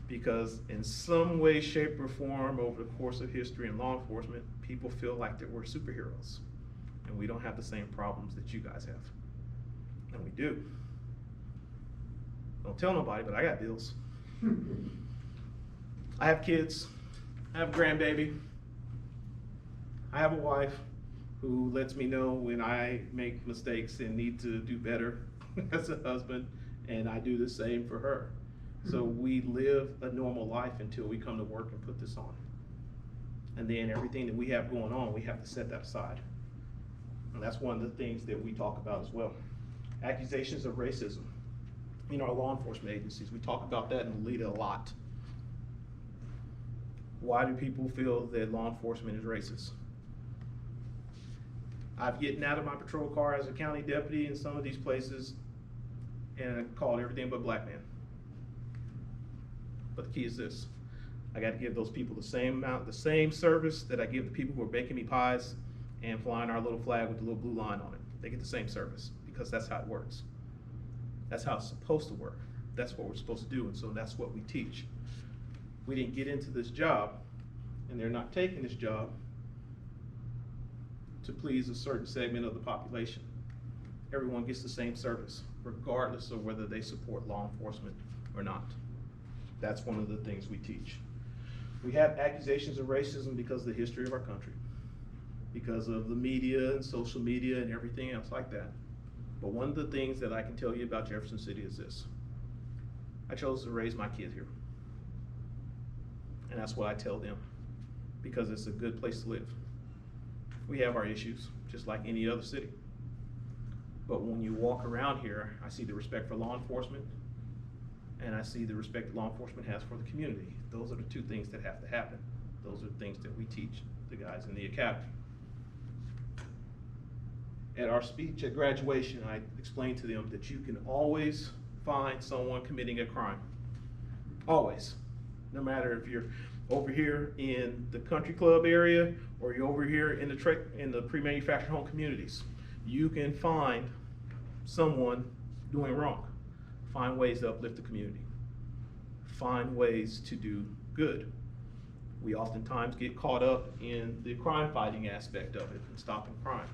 Because in some way, shape, or form over the course of history in law enforcement, people feel like that we're superheroes. And we don't have the same problems that you guys have. And we do. Don't tell nobody, but I got bills. I have kids, I have a grandbaby, I have a wife who lets me know when I make mistakes and need to do better as a husband, and I do the same for her. So we live a normal life until we come to work and put this on. And then everything that we have going on, we have to set that aside. And that's one of the things that we talk about as well. Accusations of racism in our law enforcement agencies. We talk about that in Lolita a lot. Why do people feel that law enforcement is racist? I've gotten out of my patrol car as a county deputy in some of these places and I called everything but black man. But the key is this: I got to give those people the same amount, the same service that I give the people who are baking me pies and flying our little flag with the little blue line on it. They get the same service because that's how it works. That's how it's supposed to work. That's what we're supposed to do, and so that's what we teach. We didn't get into this job, and they're not taking this job to please a certain segment of the population. Everyone gets the same service, regardless of whether they support law enforcement or not. That's one of the things we teach. We have accusations of racism because of the history of our country, because of the media and social media and everything else like that. But one of the things that I can tell you about Jefferson City is this. I chose to raise my kid here. And that's what I tell them, because it's a good place to live. We have our issues, just like any other city. But when you walk around here, I see the respect for law enforcement, and I see the respect that law enforcement has for the community. Those are the two things that have to happen. Those are the things that we teach the guys in the academy. At our speech at graduation, I explained to them that you can always find someone committing a crime. Always. No matter if you're over here in the country club area or you're over here in the pre-manufactured home communities, you can find someone doing wrong. Find ways to uplift the community. Find ways to do good. We oftentimes get caught up in the crime fighting aspect of it and stopping crime.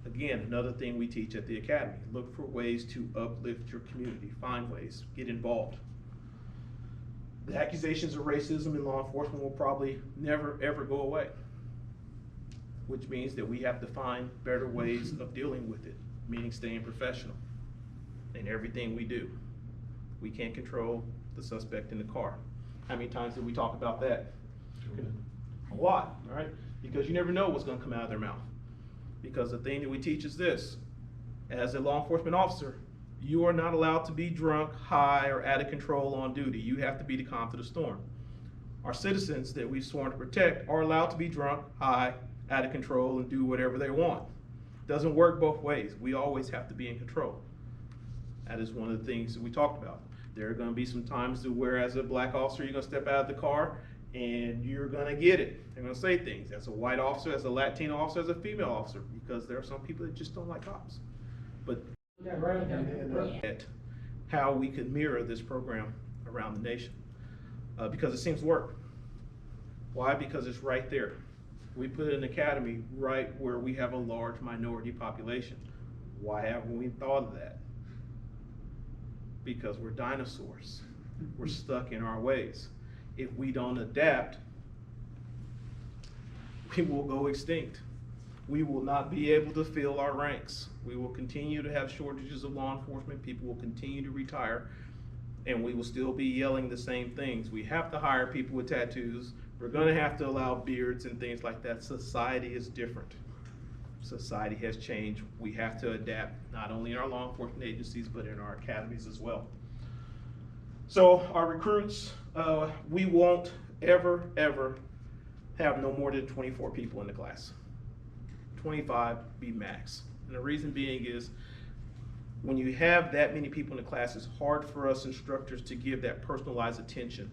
Again, another thing we teach at the academy, look for ways to uplift your community. Find ways, get involved. The accusations of racism in law enforcement will probably never ever go away, which means that we have to find better ways of dealing with it, meaning staying professional in everything we do. We can't control the suspect in the car. How many times did we talk about that? A lot, all right? Because you never know what's gonna come out of their mouth. Because the thing that we teach is this: as a law enforcement officer, you are not allowed to be drunk, high, or out of control on duty. You have to be the calm to the storm. Our citizens that we've sworn to protect are allowed to be drunk, high, out of control, and do whatever they want. Doesn't work both ways. We always have to be in control. That is one of the things that we talked about. There are gonna be some times where as a black officer, you're gonna step out of the car and you're gonna get it. They're gonna say things. As a white officer, as a Latino officer, as a female officer, because there are some people that just don't like cops. But at how we could mirror this program around the nation, because it seems to work. Why? Because it's right there. We put an academy right where we have a large minority population. Why haven't we thought of that? Because we're dinosaurs. We're stuck in our ways. If we don't adapt, we will go extinct. We will not be able to fill our ranks. We will continue to have shortages of law enforcement. People will continue to retire, and we will still be yelling the same things. We have to hire people with tattoos. We're gonna have to allow beards and things like that. Society is different. Society has changed. We have to adapt, not only in our law enforcement agencies, but in our academies as well. So our recruits, we won't ever have no more than 24 people in the class. 25 be max. And the reason being is when you have that many people in the class, it's hard for us instructors to give that personalized attention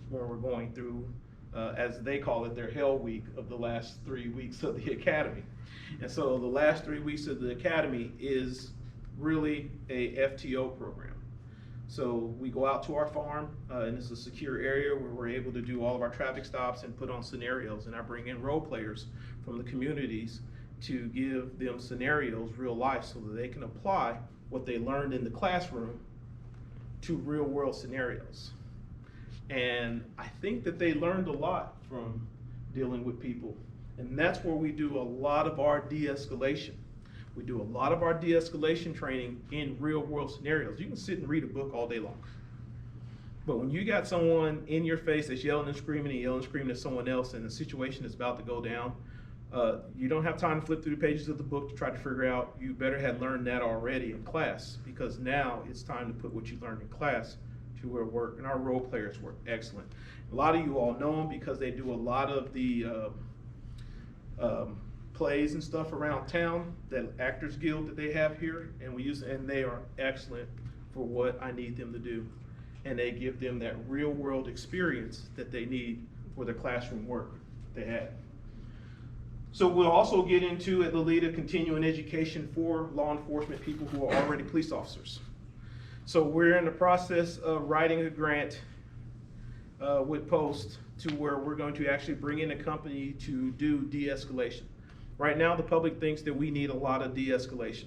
when we're going through, as they call it, their hell week of the last 3 weeks of the academy. And so the last 3 weeks of the academy is really a FTO program. So we go out to our farm, and it's a secure area where we're able to do all of our traffic stops and put on scenarios. And I bring in role players from the communities to give them scenarios, real life, so that they can apply what they learned in the classroom to real world scenarios. And I think that they learned a lot from dealing with people. And that's where we do a lot of our de-escalation. We do a lot of our de-escalation training in real world scenarios. You can sit and read a book all day long. But when you got someone in your face that's yelling and screaming at someone else and the situation is about to go down, you don't have time to flip through the pages of the book to try to figure out. You better have learned that already in class, because now it's time to put what you learned in class to where work, and our role players work excellent. A lot of you all know them because they do a lot of the plays and stuff around town, that Actors Guild that they have here, and they are excellent for what I need them to do. And they give them that real world experience that they need for their classroom work they had. So we'll also get into at Lolita continuing education for law enforcement people who are already police officers. So we're in the process of writing a grant with Post to where we're going to actually bring in a company to do de-escalation. Right now, the public thinks that we need a lot of de-escalation.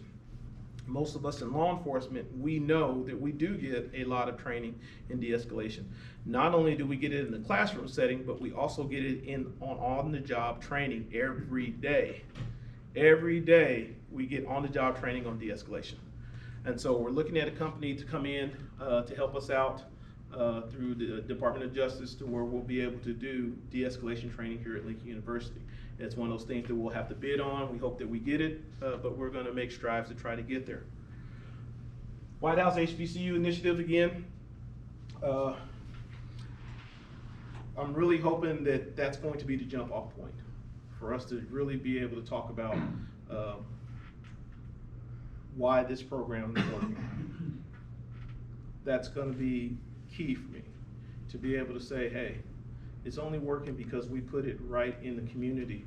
Most of us in law enforcement, we know that we do get a lot of training in de-escalation. Not only do we get it in the classroom setting, but we also get it on-the-job training every day. Every day, we get on-the-job training on de-escalation. And so we're looking at a company to come in to help us out through the Department of Justice to where we'll be able to do de-escalation training here at Lincoln University. It's one of those things that we'll have to bid on. We hope that we get it, but we're going to make strides to try to get there. White House HBCU initiative again. I'm really hoping that that's going to be the jump off point for us to really be able to talk about why this program is working. That's going to be key for me to be able to say, hey, it's only working because we put it right in the community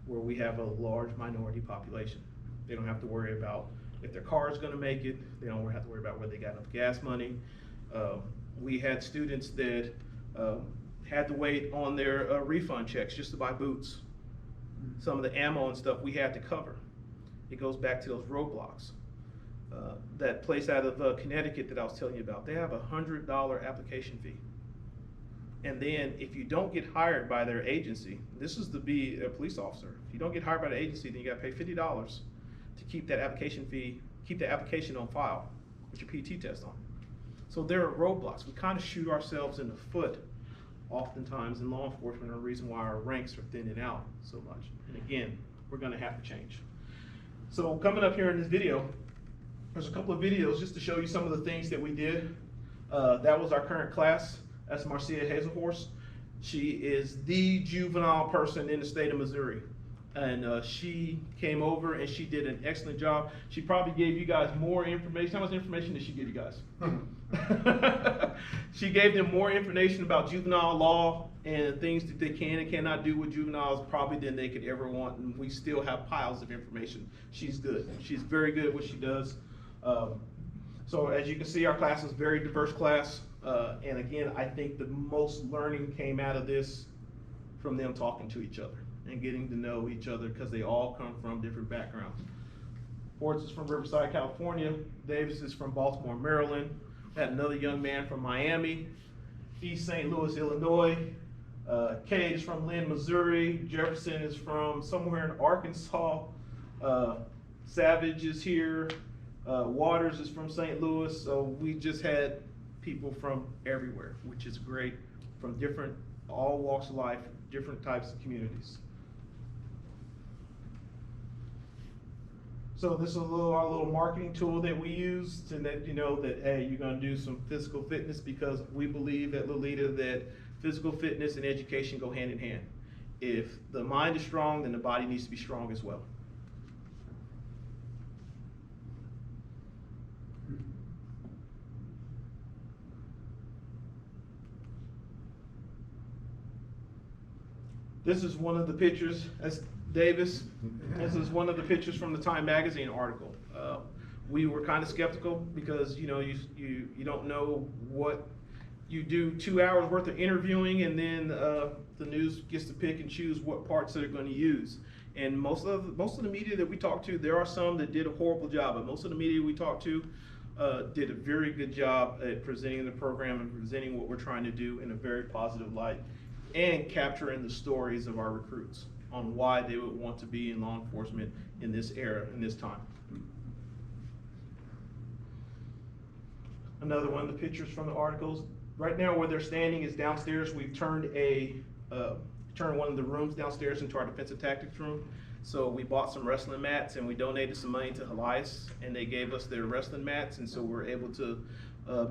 where we have a large minority population. They don't have to worry about if their car is going to make it. They don't have to worry about whether they got enough gas money. We had students that had to wait on their refund checks just to buy boots. Some of the ammo and stuff we had to cover. It goes back to those roadblocks. That place out of Connecticut that I was telling you about, they have a $100 application fee. And then if you don't get hired by their agency, this is to be a police officer. If you don't get hired by the agency, then you got to pay $50 to keep that application fee, keep the application on file with your PT test on. So there are roadblocks. We kind of shoot ourselves in the foot oftentimes in law enforcement, are the reason why our ranks are thinning out so much. And again, we're going to have to change. So coming up here in this video, there's a couple of videos just to show you some of the things that we did. That was our current class. That's Marcia Hazelhorse. She is the juvenile person in the state of Missouri. And she came over and she did an excellent job. She probably gave you guys more information. How much information did she give you guys? She gave them more information about juvenile law and things that they can and cannot do with juveniles probably than they could ever want. And we still have piles of information. She's good. She's very good at what she does. So as you can see, our class is a very diverse class. And again, I think the most learning came out of this from them talking to each other and getting to know each other because they all come from different backgrounds. Forts is from Riverside, California. Davis is from Baltimore, Maryland. Had another young man from Miami. East St. Louis, Illinois. Cade is from Lynn, Missouri. Jefferson is from somewhere in Arkansas. Savage is here. Waters is from St. Louis. So we just had people from everywhere, which is great, from different, all walks of life, different types of communities. So this is our little marketing tool that we use to let you know that, hey, you're gonna do some physical fitness because we believe at Lolita that physical fitness and education go hand in hand. If the mind is strong, then the body needs to be strong as well. This is one of the pictures. That's Davis. This is one of the pictures from the Time Magazine article. We were kind of skeptical because you don't know what you do 2 hours worth of interviewing and then the news gets to pick and choose what parts they're going to use. And most of the media that we talked to, there are some that did a horrible job, but most of the media we talked to did a very good job at presenting the program and presenting what we're trying to do in a very positive light, and capturing the stories of our recruits on why they would want to be in law enforcement in this era, in this time. Another one of the pictures from the articles. Right now where they're standing is downstairs. We've turned one of the rooms downstairs into our defensive tactics room. So we bought some wrestling mats and we donated some money to Elias and they gave us their wrestling mats, and so we're able to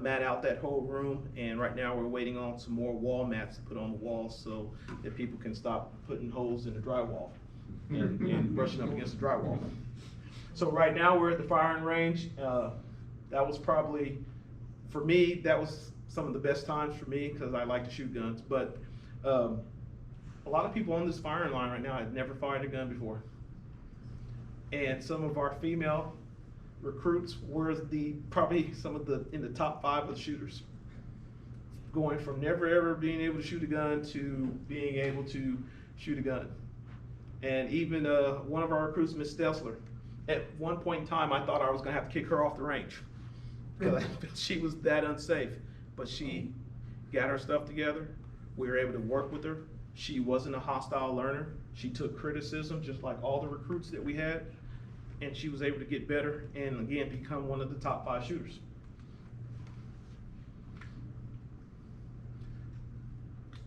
mat out that whole room, and right now we're waiting on some more wall mats to put on the walls so that people can stop putting holes in the drywall and brushing up against the drywall. So right now we're at the firing range. That was probably, for me, that was some of the best times for me because I like to shoot guns, but a lot of people on this firing line right now had never fired a gun before. And some of our female recruits were probably in the top 5 of the shooters. Going from never ever being able to shoot a gun to being able to shoot a gun. And even one of our recruits, Miss Stessler, at one point in time, I thought I was gonna have to kick her off the range. Because she was that unsafe. But she got her stuff together. We were able to work with her. She wasn't a hostile learner. She took criticism just like all the recruits that we had. And she was able to get better and again become one of the top 5 shooters.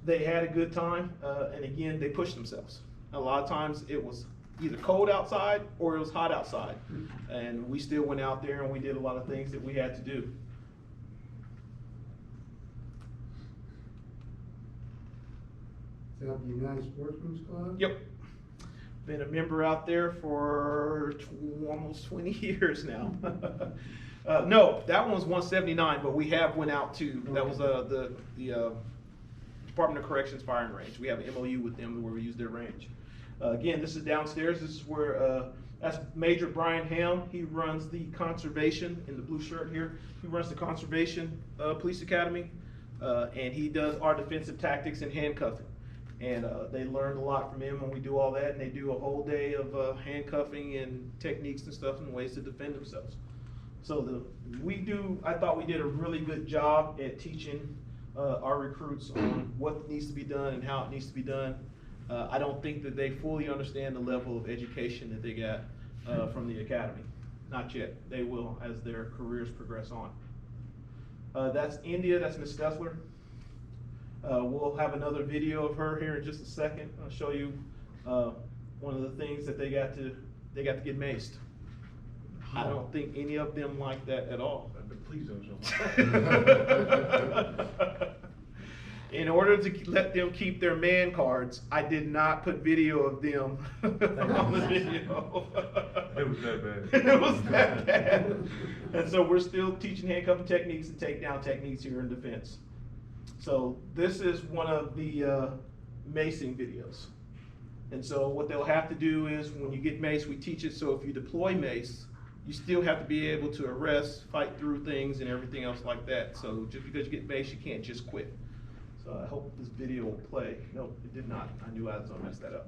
They had a good time, and again, they pushed themselves. A lot of times it was either cold outside or it was hot outside. And we still went out there and we did a lot of things that we had to do. Is that the United Sportsman's Club? Yep. Been a member out there for almost 20 years now. No, that one was 179, but we have went out to, that was the Department of Corrections firing range. We have an MOU with them where we use their range. Again, this is downstairs. This is where, that's Major Brian Ham. He runs the conservation in the blue shirt here. He runs the conservation police academy, and he does our defensive tactics and handcuffing. And they learned a lot from him when we do all that, and they do a whole day of handcuffing and techniques and stuff and ways to defend themselves. So I thought we did a really good job at teaching our recruits on what needs to be done and how it needs to be done. I don't think that they fully understand the level of education that they got from the academy. Not yet. They will as their careers progress on. That's India, that's Miss Stessler. We'll have another video of her here in just a second. I'll show you one of the things that they got to get maced. I don't think any of them like that at all. Please don't show. In order to let them keep their man cards, I did not put video of them on the video. It was that bad. It was that bad. And so we're still teaching handcuffing techniques and takedown techniques here in defense. So this is one of the macing videos. And so what they'll have to do is when you get maced, we teach it so if you deploy mace, you still have to be able to arrest, fight through things and everything else like that. So just because you get maced, you can't just quit. So I hope this video will play. Nope, it did not. I knew I was gonna mess that up.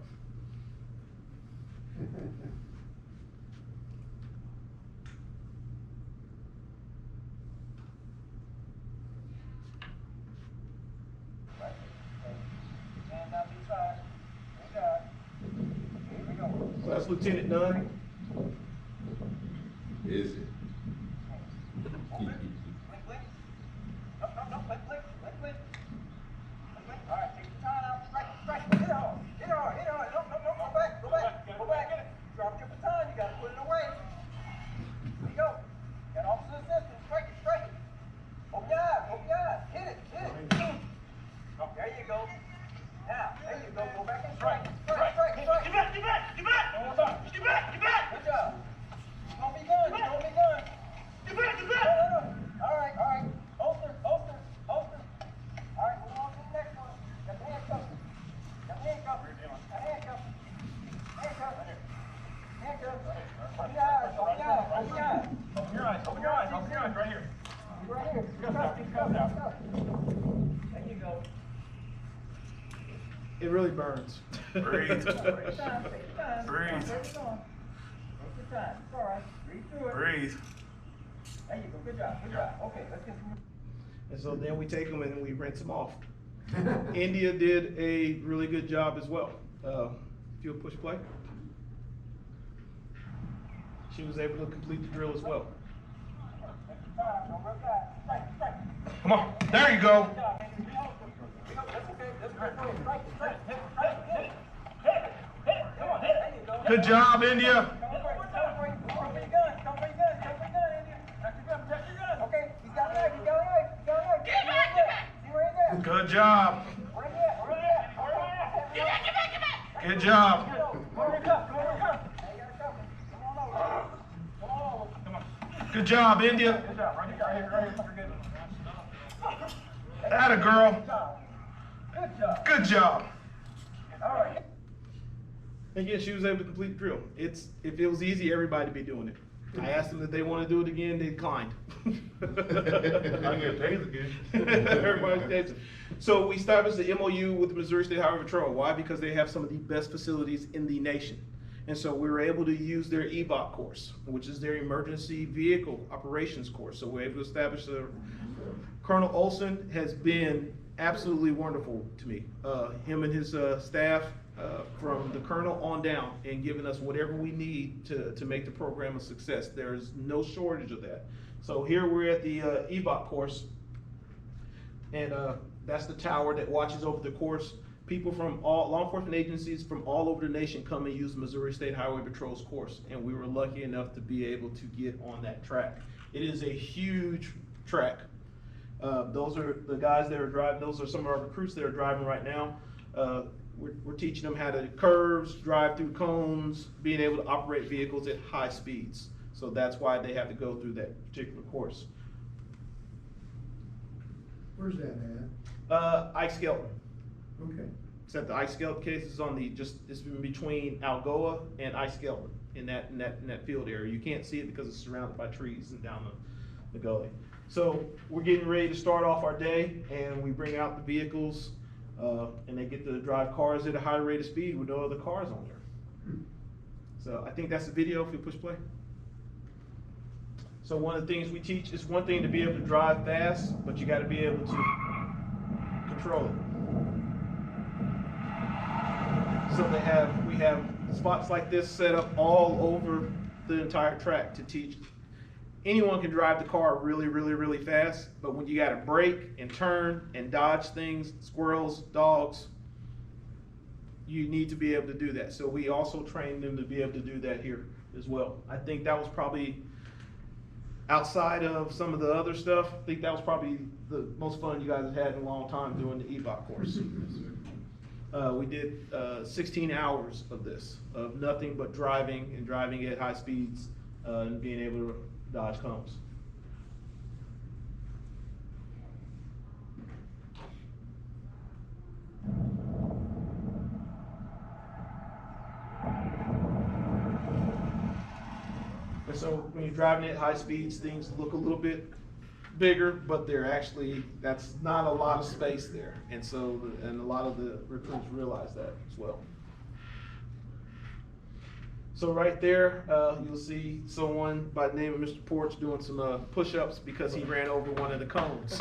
So that's Lieutenant Nunn. Is it? It really burns. Breathe. Breathe. Breathe. There you go, good job, good job. Okay, let's get some. And so then we take them and we rinse them off. India did a really good job as well. If you'll push play. She was able to complete the drill as well. Come on. There you go. Good job, India. Good job. Good job. Good job, India. Atta girl. Good job. And yeah, she was able to complete the drill. If it was easy, everybody would be doing it. I asked them if they want to do it again, they declined. I get paid again. Everybody's paid. So we established the MOU with the Missouri State Highway Patrol. Why? Because they have some of the best facilities in the nation. And so we were able to use their EVOC course, which is their emergency vehicle operations course. So we're able to establish Colonel Olson has been absolutely wonderful to me. Him and his staff, from the colonel on down, and giving us whatever we need to make the program a success. There's no shortage of that. So here we're at the EVOC course, and that's the tower that watches over the course. People from all law enforcement agencies from all over the nation come and use the Missouri State Highway Patrol's course, and we were lucky enough to be able to get on that track. It is a huge track. Those are the guys that are driving. Those are some of our recruits that are driving right now. We're teaching them how to curves, drive through cones, being able to operate vehicles at high speeds. So that's why they have to go through that particular course. Where's that at? Ike Skelton. Okay. Except the Ike Skelton case is on it's in between Algoa and Ike Skelton in that field area. You can't see it because it's surrounded by trees and down the gully. So we're getting ready to start off our day, and we bring out the vehicles, and they get to drive cars at a high rate of speed with no other cars on there. So I think that's the video if we push play. So one of the things we teach is one thing to be able to drive fast, but you got to be able to control it. So we have spots like this set up all over the entire track to teach. Anyone can drive the car really, really, really fast, but when you got to brake and turn and dodge things, squirrels, dogs, you need to be able to do that. So we also train them to be able to do that here as well. I think that was probably, outside of some of the other stuff, I think that was probably the most fun you guys have had in a long time doing the EVOC course. We did 16 hours of this, of nothing but driving and driving at high speeds and being able to dodge cones. And so when you're driving at high speeds, things look a little bit bigger, but they're actually, that's not a lot of space there. And so, and a lot of the recruits realize that as well. So right there, you'll see someone by the name of Mr. Porch doing some push-ups because he ran over one of the cones.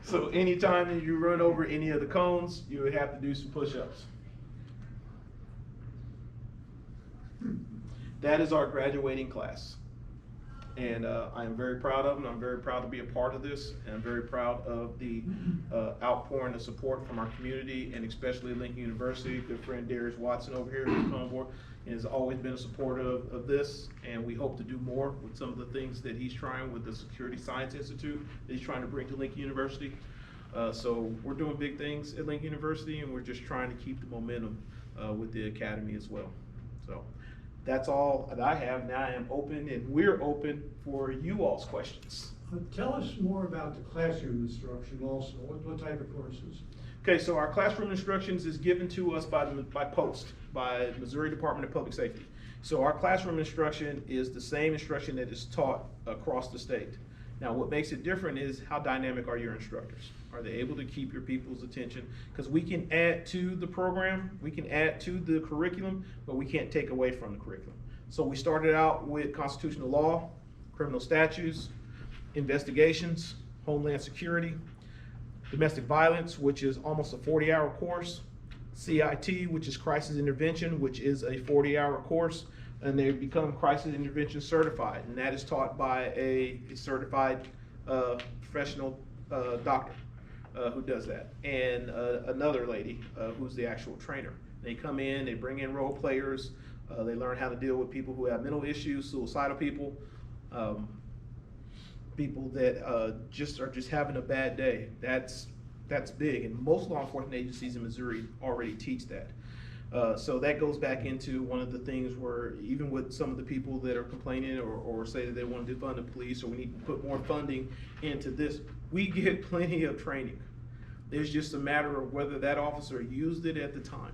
So anytime that you run over any of the cones, you would have to do some push-ups. That is our graduating class. And I am very proud of them. I'm very proud to be a part of this, and I'm very proud of the outpouring of support from our community, and especially Lincoln University. Good friend Darius Watson over here, who's come on board, and has always been a supporter of this, and we hope to do more with some of the things that he's trying with the Security Science Institute that he's trying to bring to Lincoln University. So we're doing big things at Lincoln University, and we're just trying to keep the momentum with the academy as well. So that's all that I have. Now I am open, and we're open for you all's questions. Tell us more about the classroom instruction also. What type of courses? Okay, so our classroom instructions is given to us by post, by Missouri Department of Public Safety. So our classroom instruction is the same instruction that is taught across the state. Now what makes it different is how dynamic are your instructors? Are they able to keep your people's attention? Because we can add to the program, we can add to the curriculum, but we can't take away from the curriculum. So we started out with constitutional law, criminal statutes, investigations, homeland security, domestic violence, which is almost a 40-hour course, CIT, which is crisis intervention, which is a 40-hour course, and they become crisis intervention certified, and that is taught by a certified professional doctor who does that, and another lady who's the actual trainer. They come in, they bring in role players, they learn how to deal with people who have mental issues, suicidal people, people that just are having a bad day. That's big, and most law enforcement agencies in Missouri already teach that. So that goes back into one of the things where even with some of the people that are complaining or say that they want to defund the police, or we need to put more funding into this, we get plenty of training. It's just a matter of whether that officer used it at the time,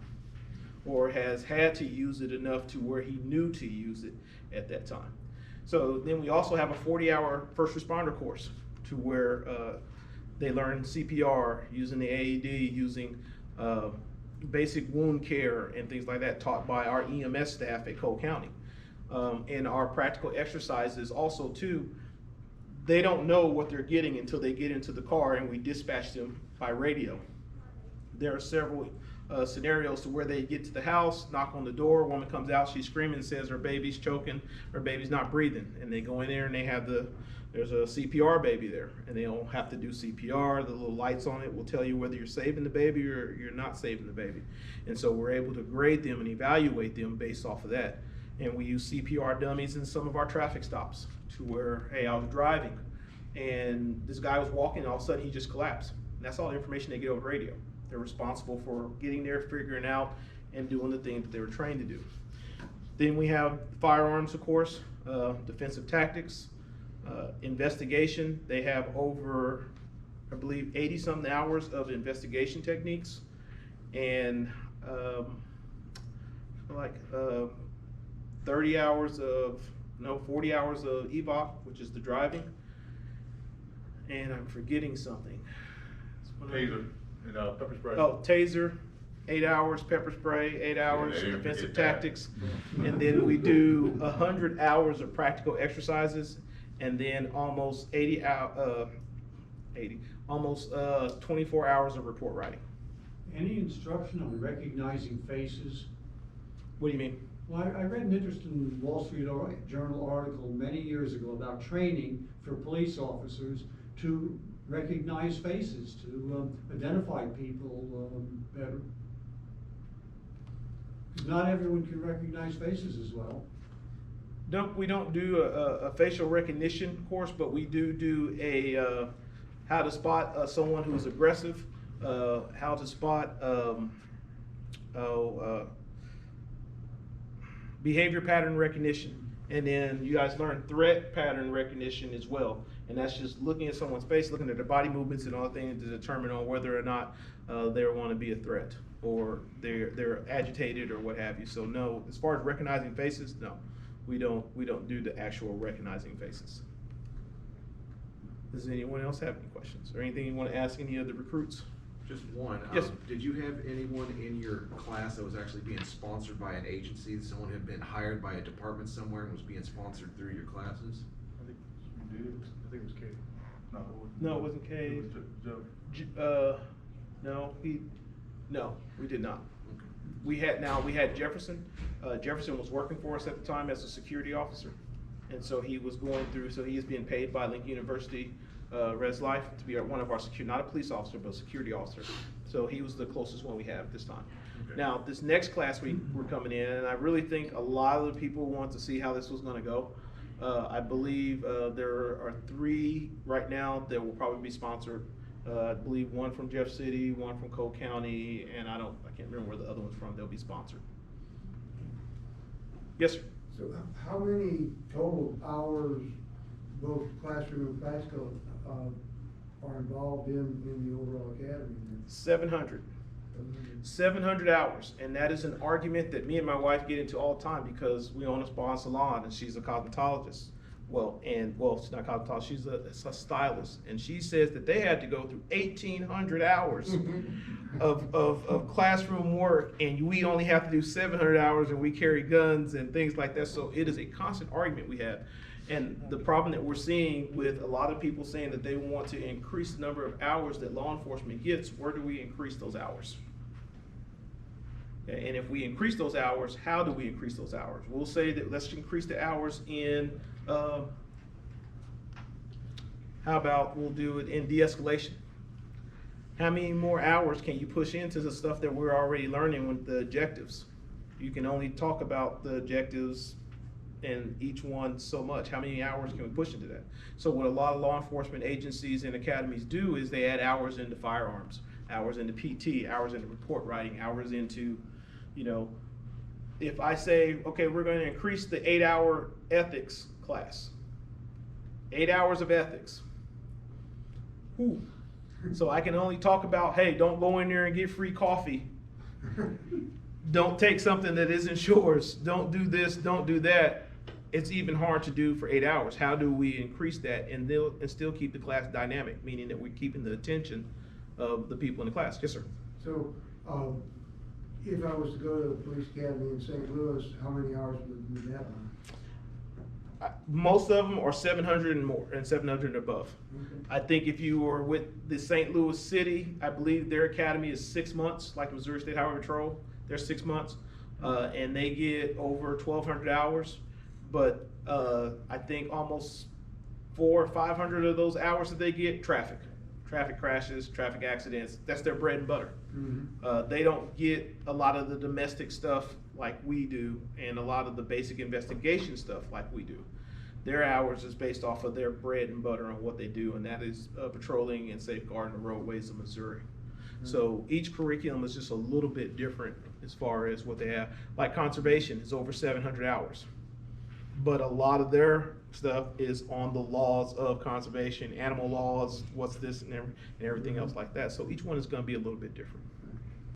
or has had to use it enough to where he knew to use it at that time. So then we also have a 40-hour first responder course to where they learn CPR, using the AED, using basic wound care and things like that, taught by our EMS staff at Cole County. And our practical exercises also too, they don't know what they're getting until they get into the car and we dispatch them by radio. There are several scenarios to where they get to the house, knock on the door, a woman comes out, she's screaming, says her baby's choking, her baby's not breathing, and they go in there and they have there's a CPR baby there, and they don't have to do CPR. The little lights on it will tell you whether you're saving the baby or you're not saving the baby. And so we're able to grade them and evaluate them based off of that. And we use CPR dummies in some of our traffic stops to where, hey, I was driving and this guy was walking and all of a sudden he just collapsed. And that's all the information they get over radio. They're responsible for getting there, figuring out, and doing the things that they were trained to do. Then we have firearms, of course, defensive tactics, investigation. They have over, I believe, 80-something hours of investigation techniques, and 40 hours of evac, which is the driving. And I'm forgetting something. Taser and pepper spray. Oh, taser, 8 hours, pepper spray, 8 hours, Yeah, defensive forget that. tactics. And then we do 100 hours of practical exercises, and then almost 24 hours of report writing. Any instruction on recognizing faces? What do you mean? Well, I read an interesting Wall Street Journal article many years ago about training for police officers to recognize faces, to identify people better. 'Cause not everyone can recognize faces as well. No, we don't do a facial recognition course, but we do a how to spot someone who's aggressive, how to spot behavior pattern recognition, and then you guys learn threat pattern recognition as well. And that's just looking at someone's face, looking at their body movements and all things to determine on whether or not they want to be a threat or they're agitated or what have you. So no, as far as recognizing faces, no, we don't do the actual recognizing faces. Does anyone else have any questions or anything you want to ask any of the recruits? Just one. Yes. Did you have anyone in your class that was actually being sponsored by an agency? Someone had been hired by a department somewhere and was being sponsored through your classes? I think you did. I think it was Kate. No, it wasn't Kate. It was Joe. No, we did not. We had Jefferson. Jefferson was working for us at the time as a security officer, and so he was going through. So he is being paid by Lincoln University Res Life to be one of our security, not a police officer, but a security officer. So he was the closest one we have this time. Okay. Now this next class we're coming in, and I really think a lot of the people want to see how this was going to go. I believe there are 3 right now that will probably be sponsored. I believe 1 from Jeff City, 1 from Cole County, and I can't remember where the other one's from. They'll be sponsored. Yes, sir. So how many total hours, both classroom and practical, are involved in the overall academy? 700. 700 hours, and that is an argument that me and my wife get into all the time because we own a spa salon and she's a cosmetologist. Well, she's not a cosmetologist, she's a stylist, and she says that they had to go through 1,800 hours of classroom work, and we only have to do 700 hours, and we carry guns and things like that. So it is a constant argument we have. And the problem that we're seeing with a lot of people saying that they want to increase the number of hours that law enforcement gets, where do we increase those hours? Okay, and if we increase those hours, how do we increase those hours? We'll say that let's increase the hours in, how about we'll do it in de-escalation? How many more hours can you push into the stuff that we're already learning with the objectives? You can only talk about the objectives and each one so much. How many hours can we push into that? So what a lot of law enforcement agencies and academies do is they add hours into firearms, hours into PT, hours into report writing, hours into, if I say, okay, we're going to increase the 8-hour ethics class, 8 hours of ethics. Whew. So I can only talk about, hey, don't go in there and get free coffee. don't take something that isn't yours, don't do this, don't do that, it's even hard to do for 8 hours. How do we increase that and still keep the class dynamic, meaning that we're keeping the attention of the people in the class? Yes, sir. So, if I was to go to the police academy in St. Louis, how many hours would that be? Most of them are 700 and more, and 700 and above. Okay. I think if you were with the St. Louis City, I believe their academy is 6 months, like Missouri State Highway Patrol, they're 6 months, and they get over 1,200 hours. But I think almost 400 or 500 of those hours that they get, traffic crashes, traffic accidents. That's their bread and butter. Mm-hmm. They don't get a lot of the domestic stuff like we do, and a lot of the basic investigation stuff like we do. Their hours is based off of their bread and butter on what they do, and that is patrolling and safeguarding the roadways of Missouri. Mm-hmm. So each curriculum is just a little bit different as far as what they have. Like conservation is over 700 hours. But a lot of their stuff is on the laws of conservation, animal laws, what's this and everything else like that. So each one is going to be a little bit different.